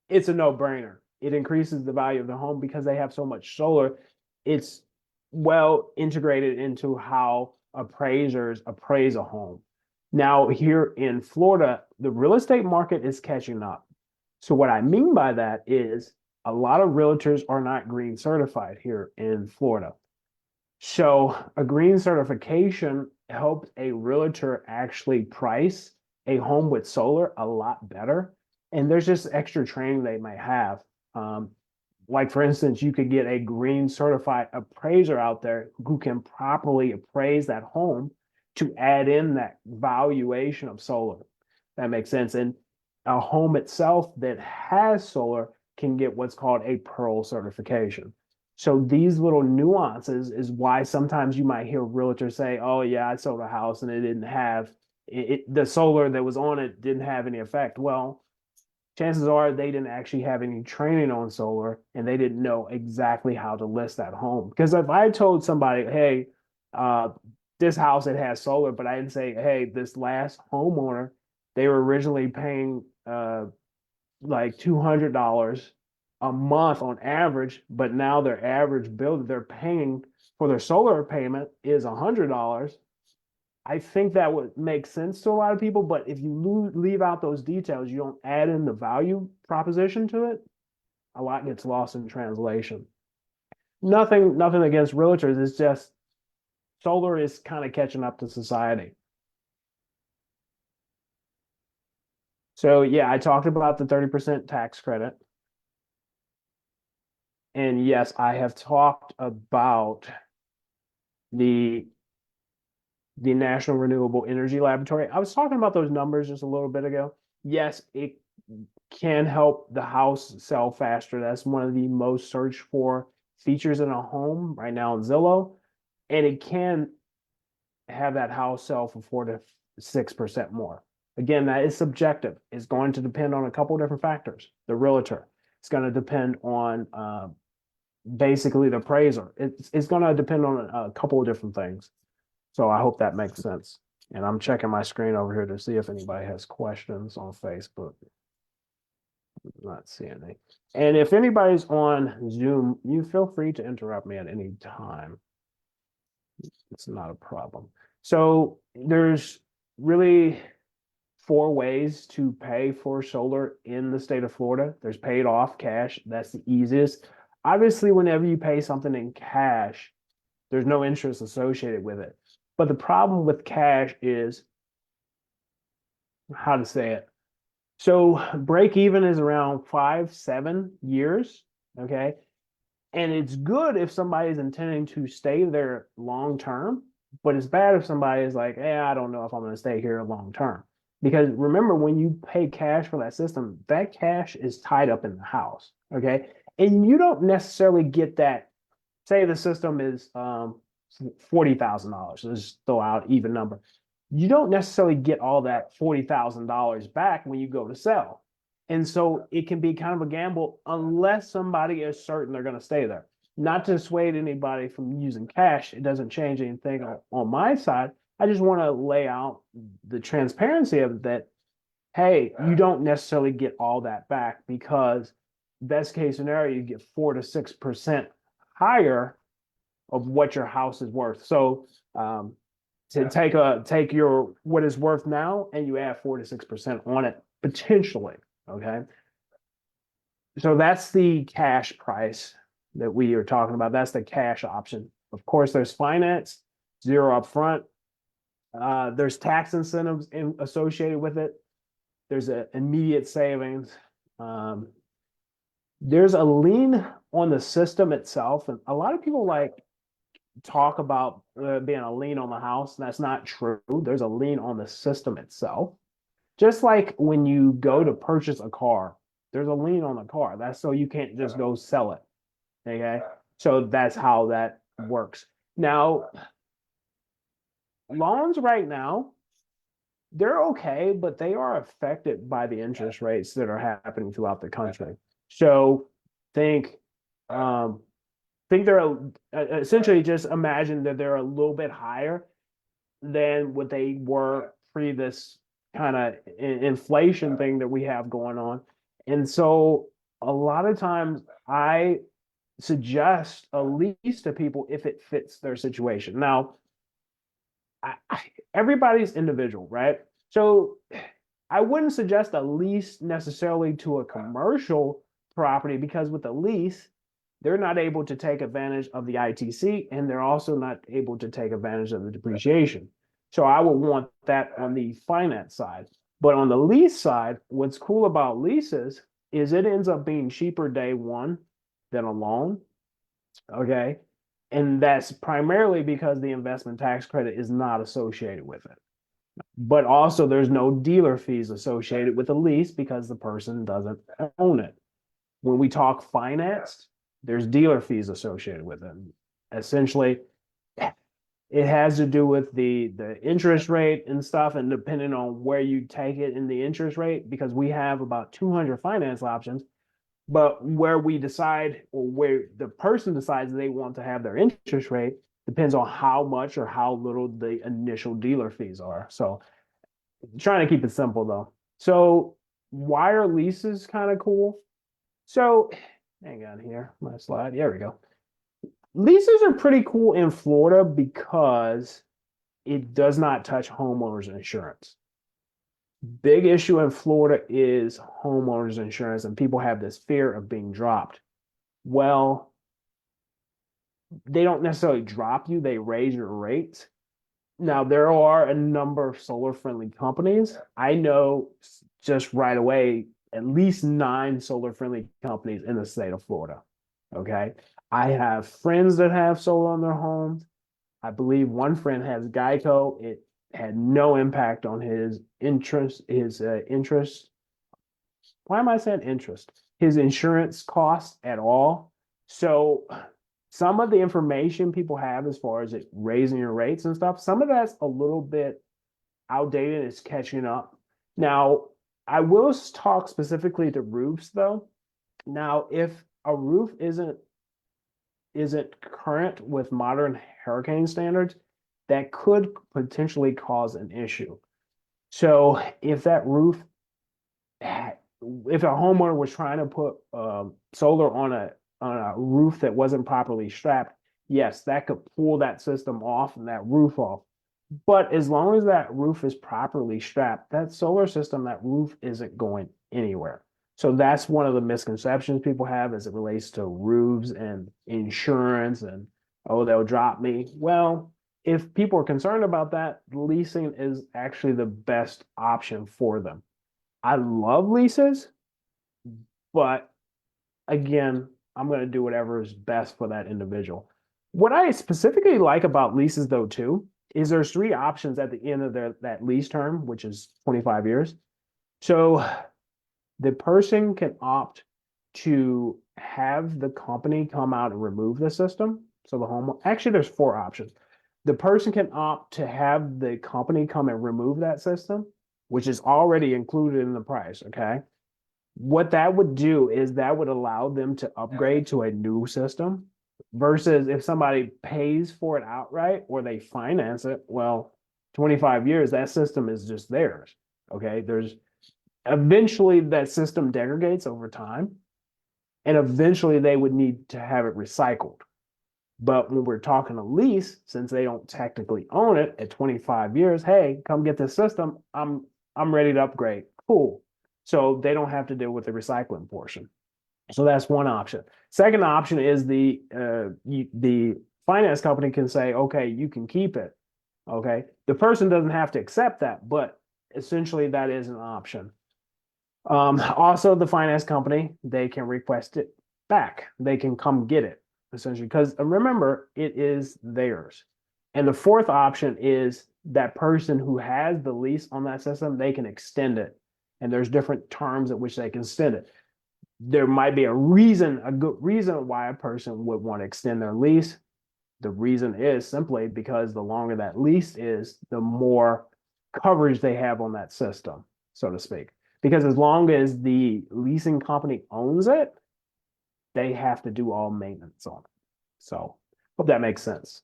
it's a no-brainer. It increases the value of the home because they have so much solar. It's well integrated into how appraisers appraise a home. Now, here in Florida, the real estate market is catching up. So what I mean by that is a lot of realtors are not green certified here in Florida. So a green certification helps a realtor actually price a home with solar a lot better. And there's just extra training they might have. Like for instance, you could get a green certified appraiser out there who can properly appraise that home to add in that valuation of solar. That makes sense. And a home itself that has solar can get what's called a Pearl certification. So these little nuances is why sometimes you might hear realtors say, "Oh yeah, I sold a house and it didn't have the solar that was on it didn't have any effect." Well, chances are they didn't actually have any training on solar and they didn't know exactly how to list that home. Because if I told somebody, "Hey, this house it has solar," but I didn't say, "Hey, this last homeowner, they were originally paying like $200 a month on average, but now their average bill that they're paying for their solar payment is $100." I think that would make sense to a lot of people, but if you leave out those details, you don't add in the value proposition to it, a lot gets lost in translation. Nothing against realtors. It's just solar is kind of catching up to society. So yeah, I talked about the 30% tax credit. And yes, I have talked about the National Renewable Energy Laboratory. I was talking about those numbers just a little bit ago. Yes, it can help the house sell faster. That's one of the most searched for features in a home right now in Zillow. And it can have that house sell for 4 to 6% more. Again, that is subjective. It's going to depend on a couple of different factors. The realtor. It's going to depend on basically the appraiser. It's going to depend on a couple of different things. So I hope that makes sense. And I'm checking my screen over here to see if anybody has questions on Facebook. Not seeing any. And if anybody's on Zoom, you feel free to interrupt me at any time. It's not a problem. So there's really 4 ways to pay for solar in the state of Florida. There's paid off cash. That's the easiest. Obviously, whenever you pay something in cash, there's no interest associated with it. But the problem with cash is how to say it. So break even is around 5-7 years. Okay. And it's good if somebody is intending to stay there long term, but it's bad if somebody is like, "Hey, I don't know if I'm going to stay here long term." Because remember, when you pay cash for that system, that cash is tied up in the house. Okay. And you don't necessarily get that. Say the system is $40,000. Let's throw out even number. You don't necessarily get all that $40,000 back when you go to sell. And so it can be kind of a gamble unless somebody is certain they're going to stay there. Not to dissuade anybody from using cash. It doesn't change anything on my side. I just want to lay out the transparency of that. Hey, you don't necessarily get all that back because best case scenario, you get 4 to 6% higher of what your house is worth. So to take your what is worth now and you add 4 to 6% on it potentially. Okay. So that's the cash price that we are talking about. That's the cash option. Of course, there's finance, 0 upfront. There's tax incentives associated with it. There's an immediate savings. There's a lien on the system itself. And a lot of people talk about being a lien on the house. That's not true. There's a lien on the system itself. Just like when you go to purchase a car, there's a lien on the car. That's so you can't just go sell it. Okay. So that's how that works. Now, loans right now, they're okay, but they are affected by the interest rates that are happening throughout the country. So think they're essentially just imagine that they're a little bit higher than what they were pre this kind of inflation thing that we have going on. And so a lot of times I suggest a lease to people if it fits their situation. Now, everybody's individual, right? So I wouldn't suggest a lease necessarily to a commercial property because with a lease, they're not able to take advantage of the ITC and they're also not able to take advantage of the depreciation. So I would want that on the finance side. But on the lease side, what's cool about leases is it ends up being cheaper day one than a loan. Okay. And that's primarily because the investment tax credit is not associated with it. But also there's no dealer fees associated with a lease because the person doesn't own it. When we talk finance, there's dealer fees associated with it. Essentially, it has to do with the interest rate and stuff, and depending on where you take it in the interest rate, because we have about 200 finance options, but where we decide or where the person decides they want to have their interest rate depends on how much or how little the initial dealer fees are. So trying to keep it simple though. So why are leases kind of cool? So hang on here, my slide. There we go. Leases are pretty cool in Florida because it does not touch homeowners insurance. Big issue in Florida is homeowners insurance, and people have this fear of being dropped. Well, they don't necessarily drop you, they raise your rates. Now, there are a number of solar friendly companies. I know just right away at least 9 solar friendly companies in the state of Florida. Okay. I have friends that have solar on their homes. I believe one friend has Geico. It had no impact on his interest. Why am I saying interest? His insurance costs at all. So some of the information people have as far as it raising your rates and stuff, some of that's a little bit outdated. It's catching up. Now, I will talk specifically to roofs though. Now, if a roof isn't current with modern hurricane standards, that could potentially cause an issue. So if that roof, if a homeowner was trying to put solar on a roof that wasn't properly strapped, yes, that could pull that system off and that roof off. But as long as that roof is properly strapped, that solar system, that roof isn't going anywhere. So that's one of the misconceptions people have as it relates to roofs and insurance and, oh, they'll drop me. Well, if people are concerned about that, leasing is actually the best option for them. I love leases, but again, I'm going to do whatever is best for that individual. What I specifically like about leases though, too, is there's 3 options at the end of that lease term, which is 25 years. So the person can opt to have the company come out and remove the system. So the home, actually there's 4 options. The person can opt to have the company come and remove that system, which is already included in the price. Okay. What that would do is that would allow them to upgrade to a new system versus if somebody pays for it outright or they finance it, well, 25 years, that system is just theirs. Okay. There's eventually that system degrades over time, and eventually they would need to have it recycled. But when we're talking a lease, since they don't technically own it at 25 years, hey, come get this system. I'm ready to upgrade. Cool. So they don't have to deal with the recycling portion. So that's one option. Second option is the finance company can say, okay, you can keep it. Okay. The person doesn't have to accept that, but essentially that is an option. Also, the finance company, they can request it back. They can come get it, essentially, because remember, it is theirs. And the fourth option is that person who has the lease on that system, they can extend it. And there's different terms at which they can extend it. There might be a good reason why a person would want to extend their lease. The reason is simply because the longer that lease is, the more coverage they have on that system, so to speak. Because as long as the leasing company owns it, they have to do all maintenance on it. So hope that makes sense.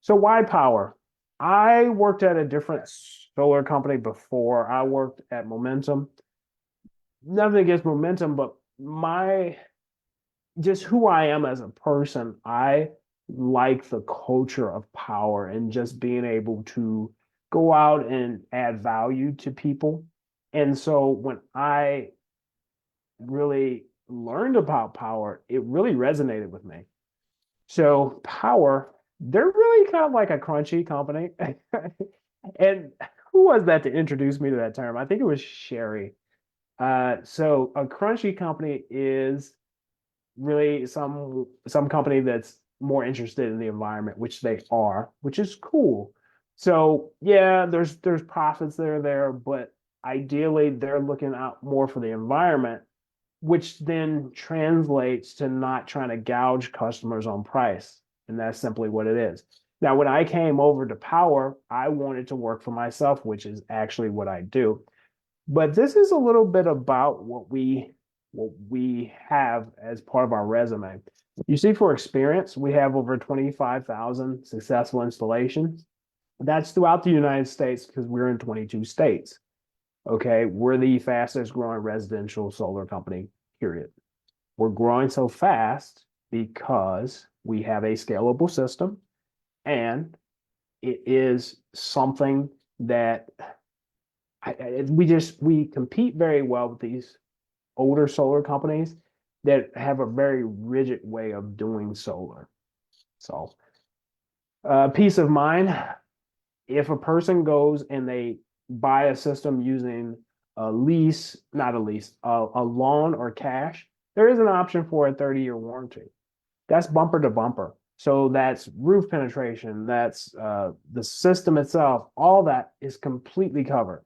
So why power? I worked at a different solar company before. I worked at Momentum. Nothing against Momentum, but just who I am as a person, I like the culture of power and just being able to go out and add value to people. And so when I really learned about power, it really resonated with me. So power, they're really kind of like a crunchy company. And who was that to introduce me to that term? I think it was Sherry. So a crunchy company is really some company that's more interested in the environment, which they are, which is cool. So yeah, there's profits that are there, but ideally they're looking out more for the environment, which then translates to not trying to gouge customers on price. And that's simply what it is. Now, when I came over to Power, I wanted to work for myself, which is actually what I do. But this is a little bit about what we have as part of our resume. You see, for experience, we have over 25,000 successful installations. That's throughout the United States because we're in 22 states. Okay, we're the fastest growing residential solar company, period. We're growing so fast because we have a scalable system and it is something that we compete very well with these older solar companies that have a very rigid way of doing solar. So, peace of mind. If a person goes and they buy a system using a lease, not a lease, a loan or cash, there is an option for a 30-year warranty. That's bumper to bumper. So that's roof penetration, that's the system itself, all that is completely covered,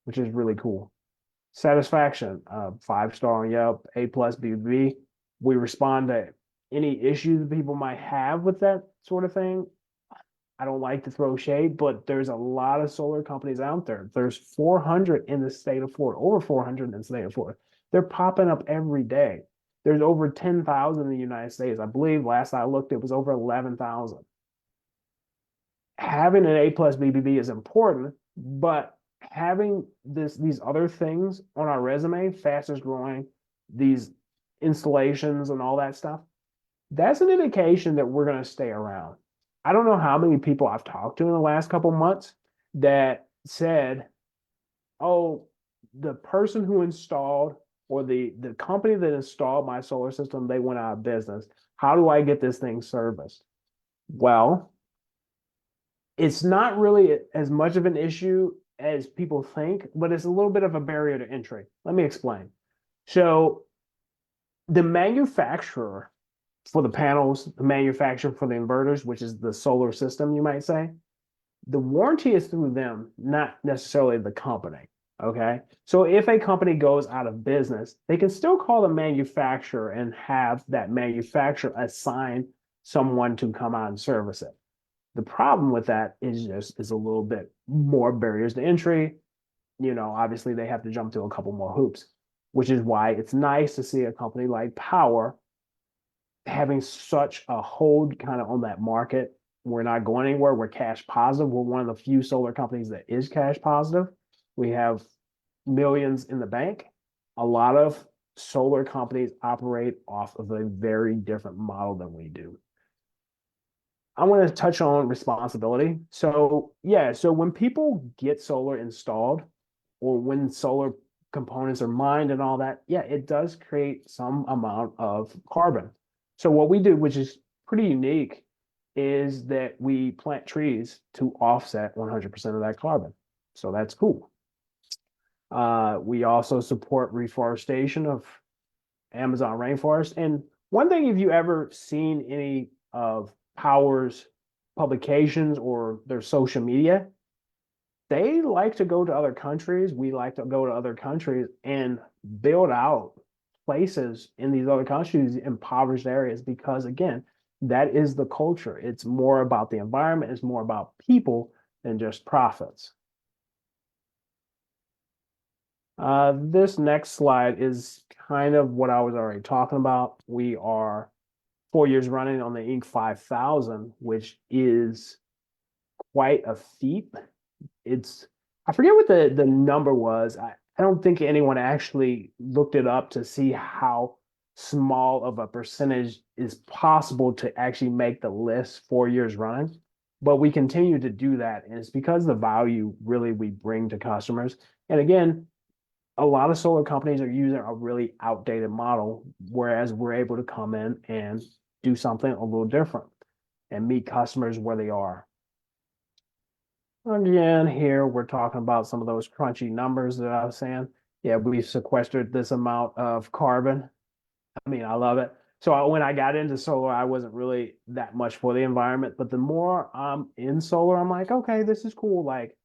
which is really cool. Satisfaction, 5-star on Yelp, A+ BBB. We respond to any issues people might have with that sort of thing. I don't like to throw shade, but there's a lot of solar companies out there. There's 400 in the state of Florida, over 400 in the state of Florida. They're popping up every day. There's over 10,000 in the United States. I believe last I looked, it was over 11,000. Having an A+ BBB is important, but having these other things on our resume, fastest growing, these installations and all that stuff, that's an indication that we're going to stay around. I don't know how many people I've talked to in the last couple months that said, oh, the person who installed or the company that installed my solar system, they went out of business. How do I get this thing serviced? Well, it's not really as much of an issue as people think, but it's a little bit of a barrier to entry. Let me explain. So the manufacturer for the panels, the manufacturer for the inverters, which is the solar system, you might say, the warranty is through them, not necessarily the company. Okay. So if a company goes out of business, they can still call the manufacturer and have that manufacturer assign someone to come out and service it. The problem with that is a little bit more barriers to entry. Obviously they have to jump through a couple more hoops, which is why it's nice to see a company like Power having such a hold kind of on that market. We're not going anywhere. We're cash positive. We're one of the few solar companies that is cash positive. We have millions in the bank. A lot of solar companies operate off of a very different model than we do. I want to touch on responsibility. So when people get solar installed or when solar components are mined and all that, it does create some amount of carbon. So what we do, which is pretty unique, is that we plant trees to offset 100% of that carbon. So that's cool. We also support reforestation of Amazon rainforest. And one thing, if you ever seen any of Power's publications or their social media, they like to go to other countries. We like to go to other countries and build out places in these other countries, impoverished areas, because again, that is the culture. It's more about the environment. It's more about people than just profits. This next slide is kind of what I was already talking about. We are 4 years running on the Inc. 5000, which is quite a feat. I forget what the number was. I don't think anyone actually looked it up to see how small of a percentage is possible to actually make the list 4 years running. But we continue to do that, and it's because the value really we bring to customers. And again, a lot of solar companies are using a really outdated model, whereas we're able to come in and do something a little different and meet customers where they are. Again, here we're talking about some of those crunchy numbers that I was saying. Yeah, we sequestered this amount of carbon. I mean, I love it. So when I got into solar, I wasn't really that much for the environment, but the more I'm in solar, I'm like, okay, this is cool. Like,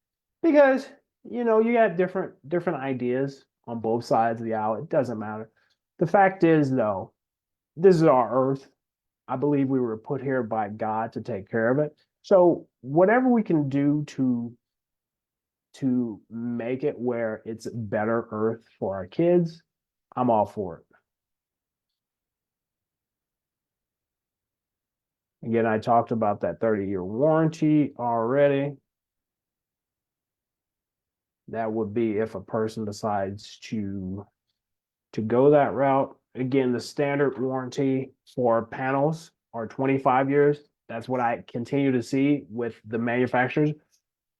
because you got different ideas on both sides of the aisle. It doesn't matter. The fact is, though, this is our earth. I believe we were put here by God to take care of it. So whatever we can do to make it where it's better earth for our kids, I'm all for it. Again, I talked about that 30-year warranty already. That would be if a person decides to go that route. Again, the standard warranty for panels are 25 years. That's what I continue to see with the manufacturers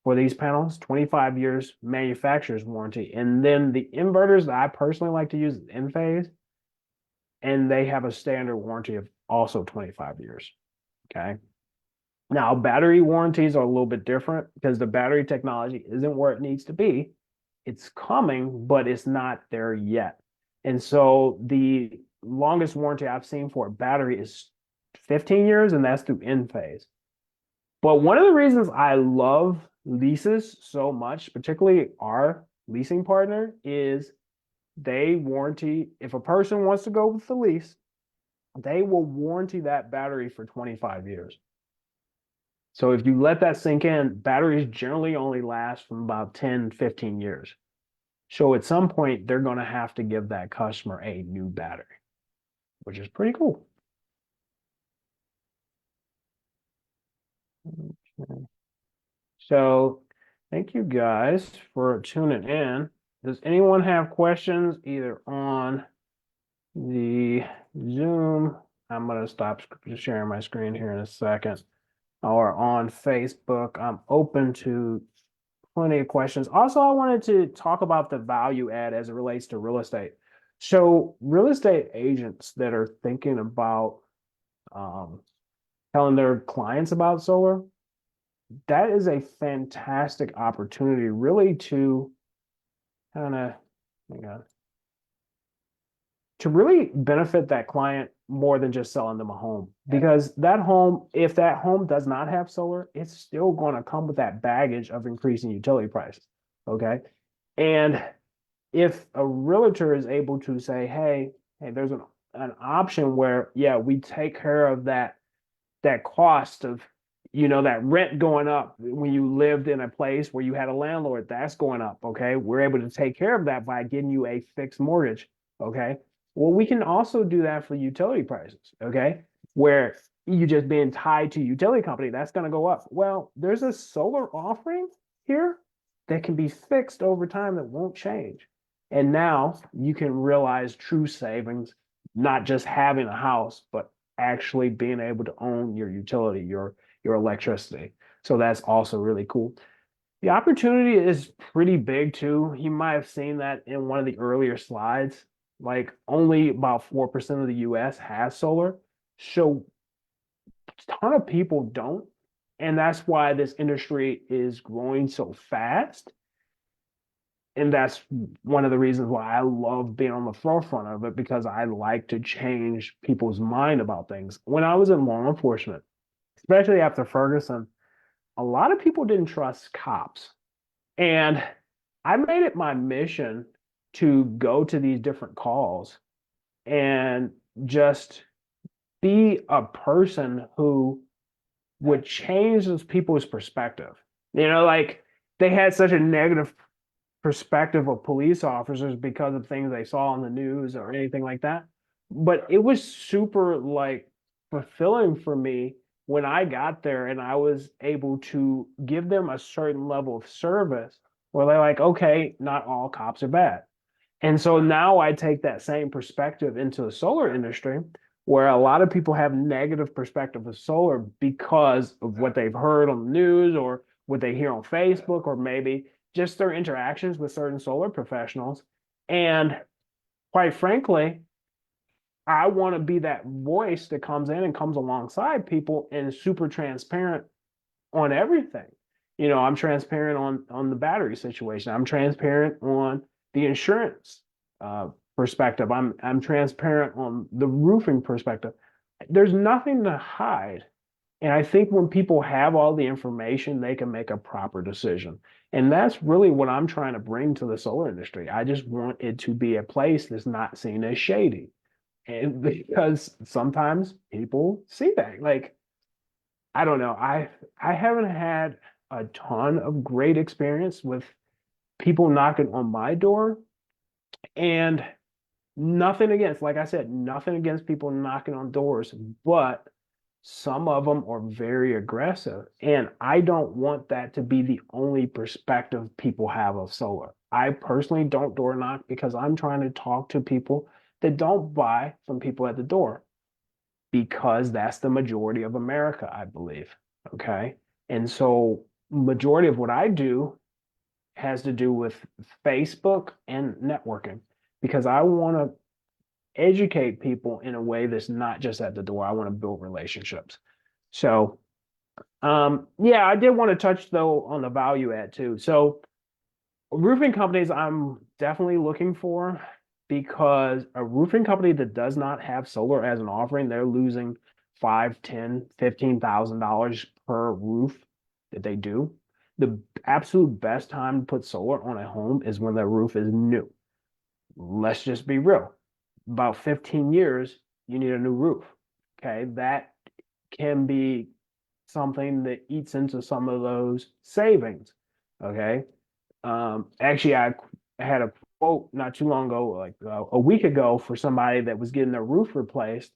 for these panels, 25 years manufacturer's warranty. And then the inverters that I personally like to use is Enphase, and they have a standard warranty of also 25 years. Okay. Now, battery warranties are a little bit different because the battery technology isn't where it needs to be. It's coming, but it's not there yet. And so the longest warranty I've seen for a battery is 15 years, and that's through Enphase. But one of the reasons I love leases so much, particularly our leasing partner, is they warranty, if a person wants to go with the lease, they will warranty that battery for 25 years. So if you let that sink in, batteries generally only last from about 10, 15 years. So at some point, they're going to have to give that customer a new battery, which is pretty cool. Okay. So thank you guys for tuning in. Does anyone have questions either on the Zoom? I'm going to stop sharing my screen here in a second. Or on Facebook. I'm open to plenty of questions. Also, I wanted to talk about the value add as it relates to real estate. So real estate agents that are thinking about telling their clients about solar, that is a fantastic opportunity really to kind of, to really benefit that client more than just selling them a home. Because that home, if that home does not have solar, it's still going to come with that baggage of increasing utility prices. Okay. And if a realtor is able to say, hey, there's an option where, we take care of that cost of you know, that rent going up when you lived in a place where you had a landlord, that's going up. Okay. We're able to take care of that by getting you a fixed mortgage. Okay. Well, we can also do that for utility prices. Okay. Where you just being tied to utility company, that's going to go up. Well, there's a solar offering here that can be fixed over time that won't change. And now you can realize true savings, not just having a house, but actually being able to own your utility, your electricity. So that's also really cool. The opportunity is pretty big too. You might have seen that in one of the earlier slides. Like only about 4% of the US has solar. So a ton of people don't. And that's why this industry is growing so fast. And that's one of the reasons why I love being on the forefront of it, because I like to change people's mind about things. When I was in law enforcement, especially after Ferguson, a lot of people didn't trust cops. And I made it my mission to go to these different calls and just be a person who would change those people's perspective. You know, like they had such a negative perspective of police officers because of things they saw on the news or anything like that. But it was super like fulfilling for me when I got there and I was able to give them a certain level of service where they're like, okay, not all cops are bad. And so now I take that same perspective into the solar industry, where a lot of people have negative perspective of solar because of what they've heard on the news or what they hear on Facebook, or maybe just their interactions with certain solar professionals. And quite frankly, I want to be that voice that comes in and comes alongside people and is super transparent on everything. You know, I'm transparent on the battery situation. I'm transparent on the insurance perspective. I'm transparent on the roofing perspective. There's nothing to hide. And I think when people have all the information, they can make a proper decision. And that's really what I'm trying to bring to the solar industry. I just want it to be a place that's not seen as shady. And because sometimes people see that. Like, I don't know. I haven't had a ton of great experience with people knocking on my door, and nothing against, like I said, nothing against people knocking on doors, but some of them are very aggressive. And I don't want that to be the only perspective people have of solar. I personally don't door knock because I'm trying to talk to people that don't buy from people at the door, because that's the majority of America, I believe. Okay. And so majority of what I do has to do with Facebook and networking, because I want to educate people in a way that's not just at the door. I want to build relationships. So yeah, I did want to touch though on the value add too. So roofing companies I'm definitely looking for, because a roofing company that does not have solar as an offering, they're losing $5, $10, $15,000 per roof that they do. The absolute best time to put solar on a home is when the roof is new. Let's just be real. About 15 years, you need a new roof. Okay, that can be something that eats into some of those savings. Okay, actually, I had a quote not too long ago, like a week ago, for somebody that was getting their roof replaced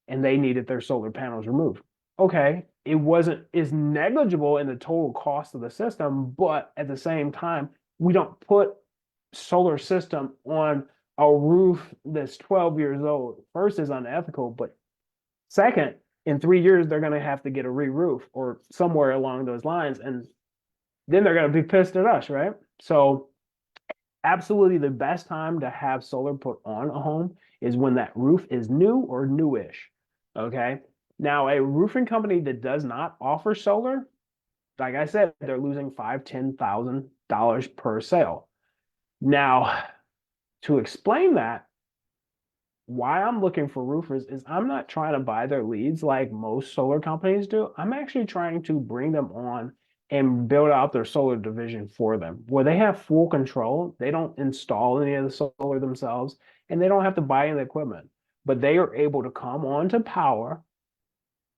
and they needed their solar panels removed. Okay, it wasn't as negligible in the total cost of the system, but at the same time, we don't put solar system on a roof that's 12 years old. First is unethical, but second, in 3 years, they're going to have to get a re-roof or somewhere along those lines. And then they're going to be pissed at us, right? So absolutely the best time to have solar put on a home is when that roof is new or newish. Okay. Now, a roofing company that does not offer solar, like I said, they're losing $5,000, $10,000 per sale. Now, to explain that, why I'm looking for roofers is I'm not trying to buy their leads like most solar companies do. I'm actually trying to bring them on and build out their solar division for them, where they have full control. They don't install any of the solar themselves, and they don't have to buy any equipment, but they are able to come on to power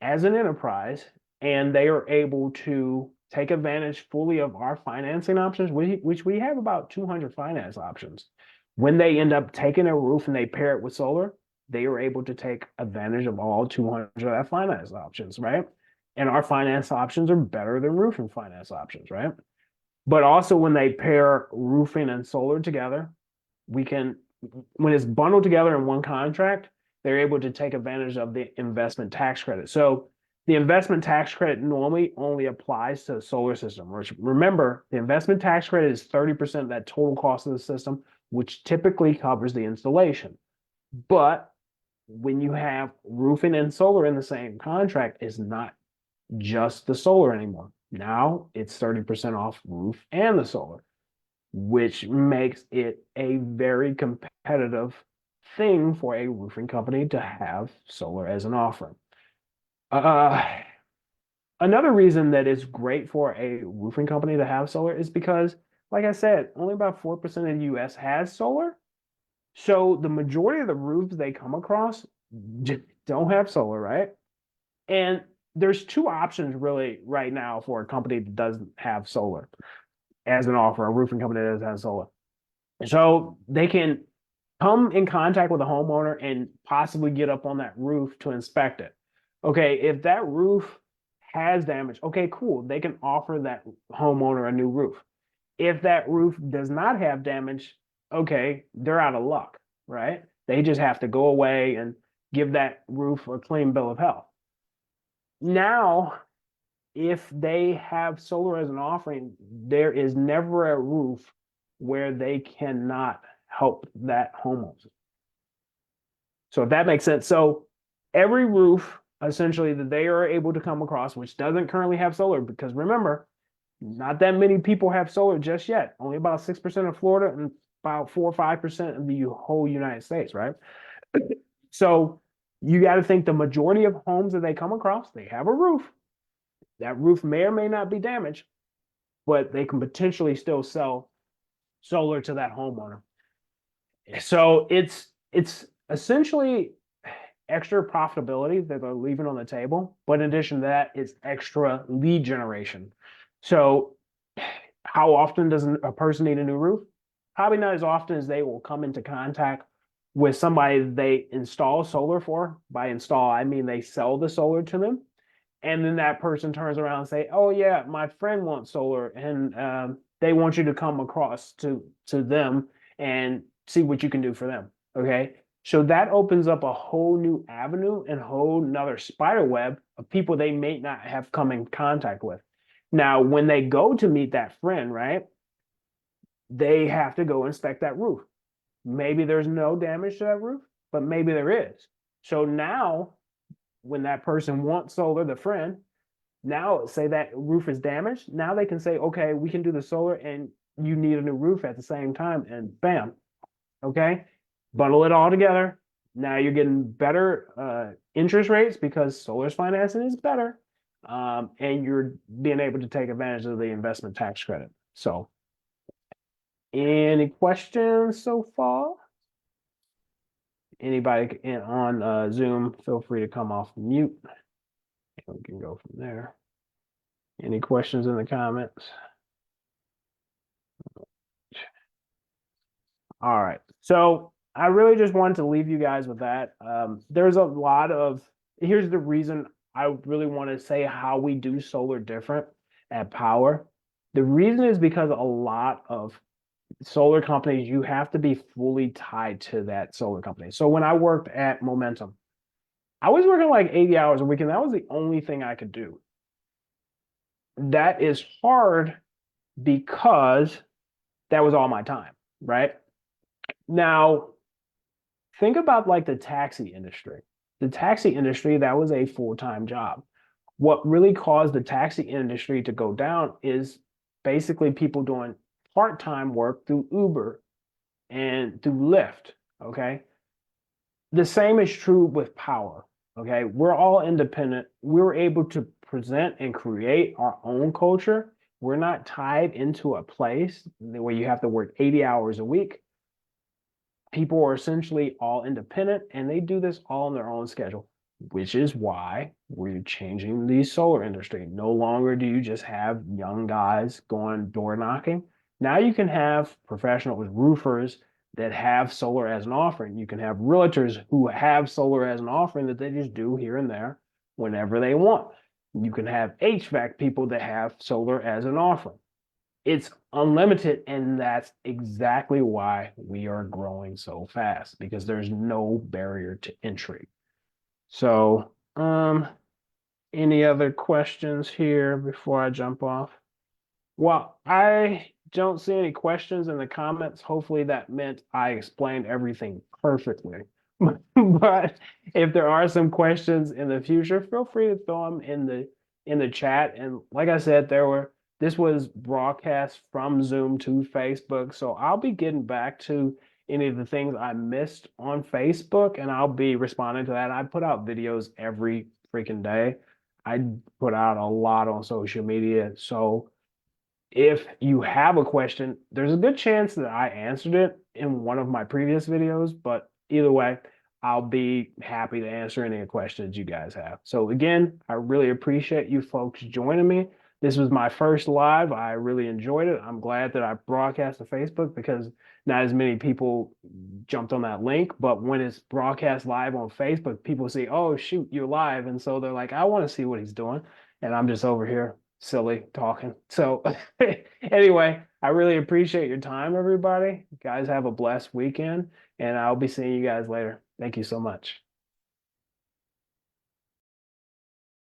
as an enterprise and they are able to take advantage fully of our financing options, which we have about 200 finance options. When they end up taking a roof and they pair it with solar, they are able to take advantage of all 200 of that finance options, right? And our finance options are better than roofing finance options, right? But also when they pair roofing and solar together, we can, when it's bundled together in one contract, they're able to take advantage of the investment tax credit. So the investment tax credit normally only applies to the solar system. Remember, the investment tax credit is 30% of that total cost of the system, which typically covers the installation. But when you have roofing and solar in the same contract, it's not just the solar anymore. Now it's 30% off roof and the solar, which makes it a very competitive thing for a roofing company to have solar as an offering. Another reason that it's great for a roofing company to have solar is because, like I said, only about 4% of the US has solar. So the majority of the roofs they come across don't have solar, right? And there's two options really right now for a company that doesn't have solar as an offer, a roofing company that doesn't have solar. So they can come in contact with a homeowner and possibly get up on that roof to inspect it. Okay, if that roof has damage, okay, cool. They can offer that homeowner a new roof. If that roof does not have damage, okay, they're out of luck, right? They just have to go away and give that roof a clean bill of health. Now, if they have solar as an offering, there is never a roof where they cannot help that homeowner. So if that makes sense. So every roof essentially that they are able to come across, which doesn't currently have solar, because remember, not that many people have solar just yet. Only about 6% of Florida and about 4 or 5% of the whole United States, right? So you got to think the majority of homes that they come across, they have a roof. That roof may or may not be damaged, but they can potentially still sell solar to that homeowner. So it's essentially extra profitability that they're leaving on the table. But in addition to that, it's extra lead generation. So how often does a person need a new roof? Probably not as often as they will come into contact with somebody they install solar for. By install, I mean they sell the solar to them. And then that person turns around and say, oh yeah, my friend wants solar, and they want you to come across to them and see what you can do for them. Okay. So that opens up a whole new avenue and whole nother spider web of people they may not have come in contact with. Now, when they go to meet that friend, right, they have to go inspect that roof. Maybe there's no damage to that roof, but maybe there is. So now, when that person wants solar, the friend, now say that roof is damaged, now they can say, okay, we can do the solar and you need a new roof at the same time, and bam, okay, bundle it all together. Now you're getting better interest rates because solar's financing is better, and you're being able to take advantage of the investment tax credit. So any questions so far? Anybody on Zoom, feel free to come off mute. We can go from there. Any questions in the comments? All right. So I really just wanted to leave you guys with that. There's a lot of, here's the reason I really want to say how we do solar different at Power. The reason is because a lot of solar companies, you have to be fully tied to that solar company. So when I worked at Momentum, I was working like 80 hours a week, and that was the only thing I could do. That is hard because that was all my time, right? Now, think about like the taxi industry. The taxi industry, that was a full-time job. What really caused the taxi industry to go down is basically people doing part-time work through Uber and through Lyft, okay? The same is true with Power, okay? We're all independent. We're able to present and create our own culture. We're not tied into a place where you have to work 80 hours a week. People are essentially all independent, and they do this all on their own schedule. which is why we're changing the solar industry. No longer do you just have young guys going door knocking. Now you can have professionals, roofers that have solar as an offering. You can have realtors who have solar as an offering that they just do here and there whenever they want. You can have HVAC people that have solar as an offering. It's unlimited, and that's exactly why we are growing so fast because there's no barrier to entry. So, any other questions here before I jump off? Well, I don't see any questions in the comments. Hopefully that meant I explained everything perfectly. But if there are some questions in the future, feel free to throw them in the chat. And like I said, this was broadcast from Zoom to Facebook. So I'll be getting back to any of the things I missed on Facebook, and I'll be responding to that. I put out videos every freaking day. I put out a lot on social media. So if you have a question, there's a good chance that I answered it in one of my previous videos, but either way, I'll be happy to answer any questions you guys have. So again, I really appreciate you folks joining me. This was my first live. I really enjoyed it. I'm glad that I broadcast to Facebook because not as many people jumped on that link, but when it's broadcast live on Facebook, people see, oh, shoot, you're live. And so they're like, I want to see what he's doing. And I'm just over here silly talking. So anyway, I really appreciate your time, everybody. You guys have a blessed weekend, and I'll be seeing you guys later. Thank you so much.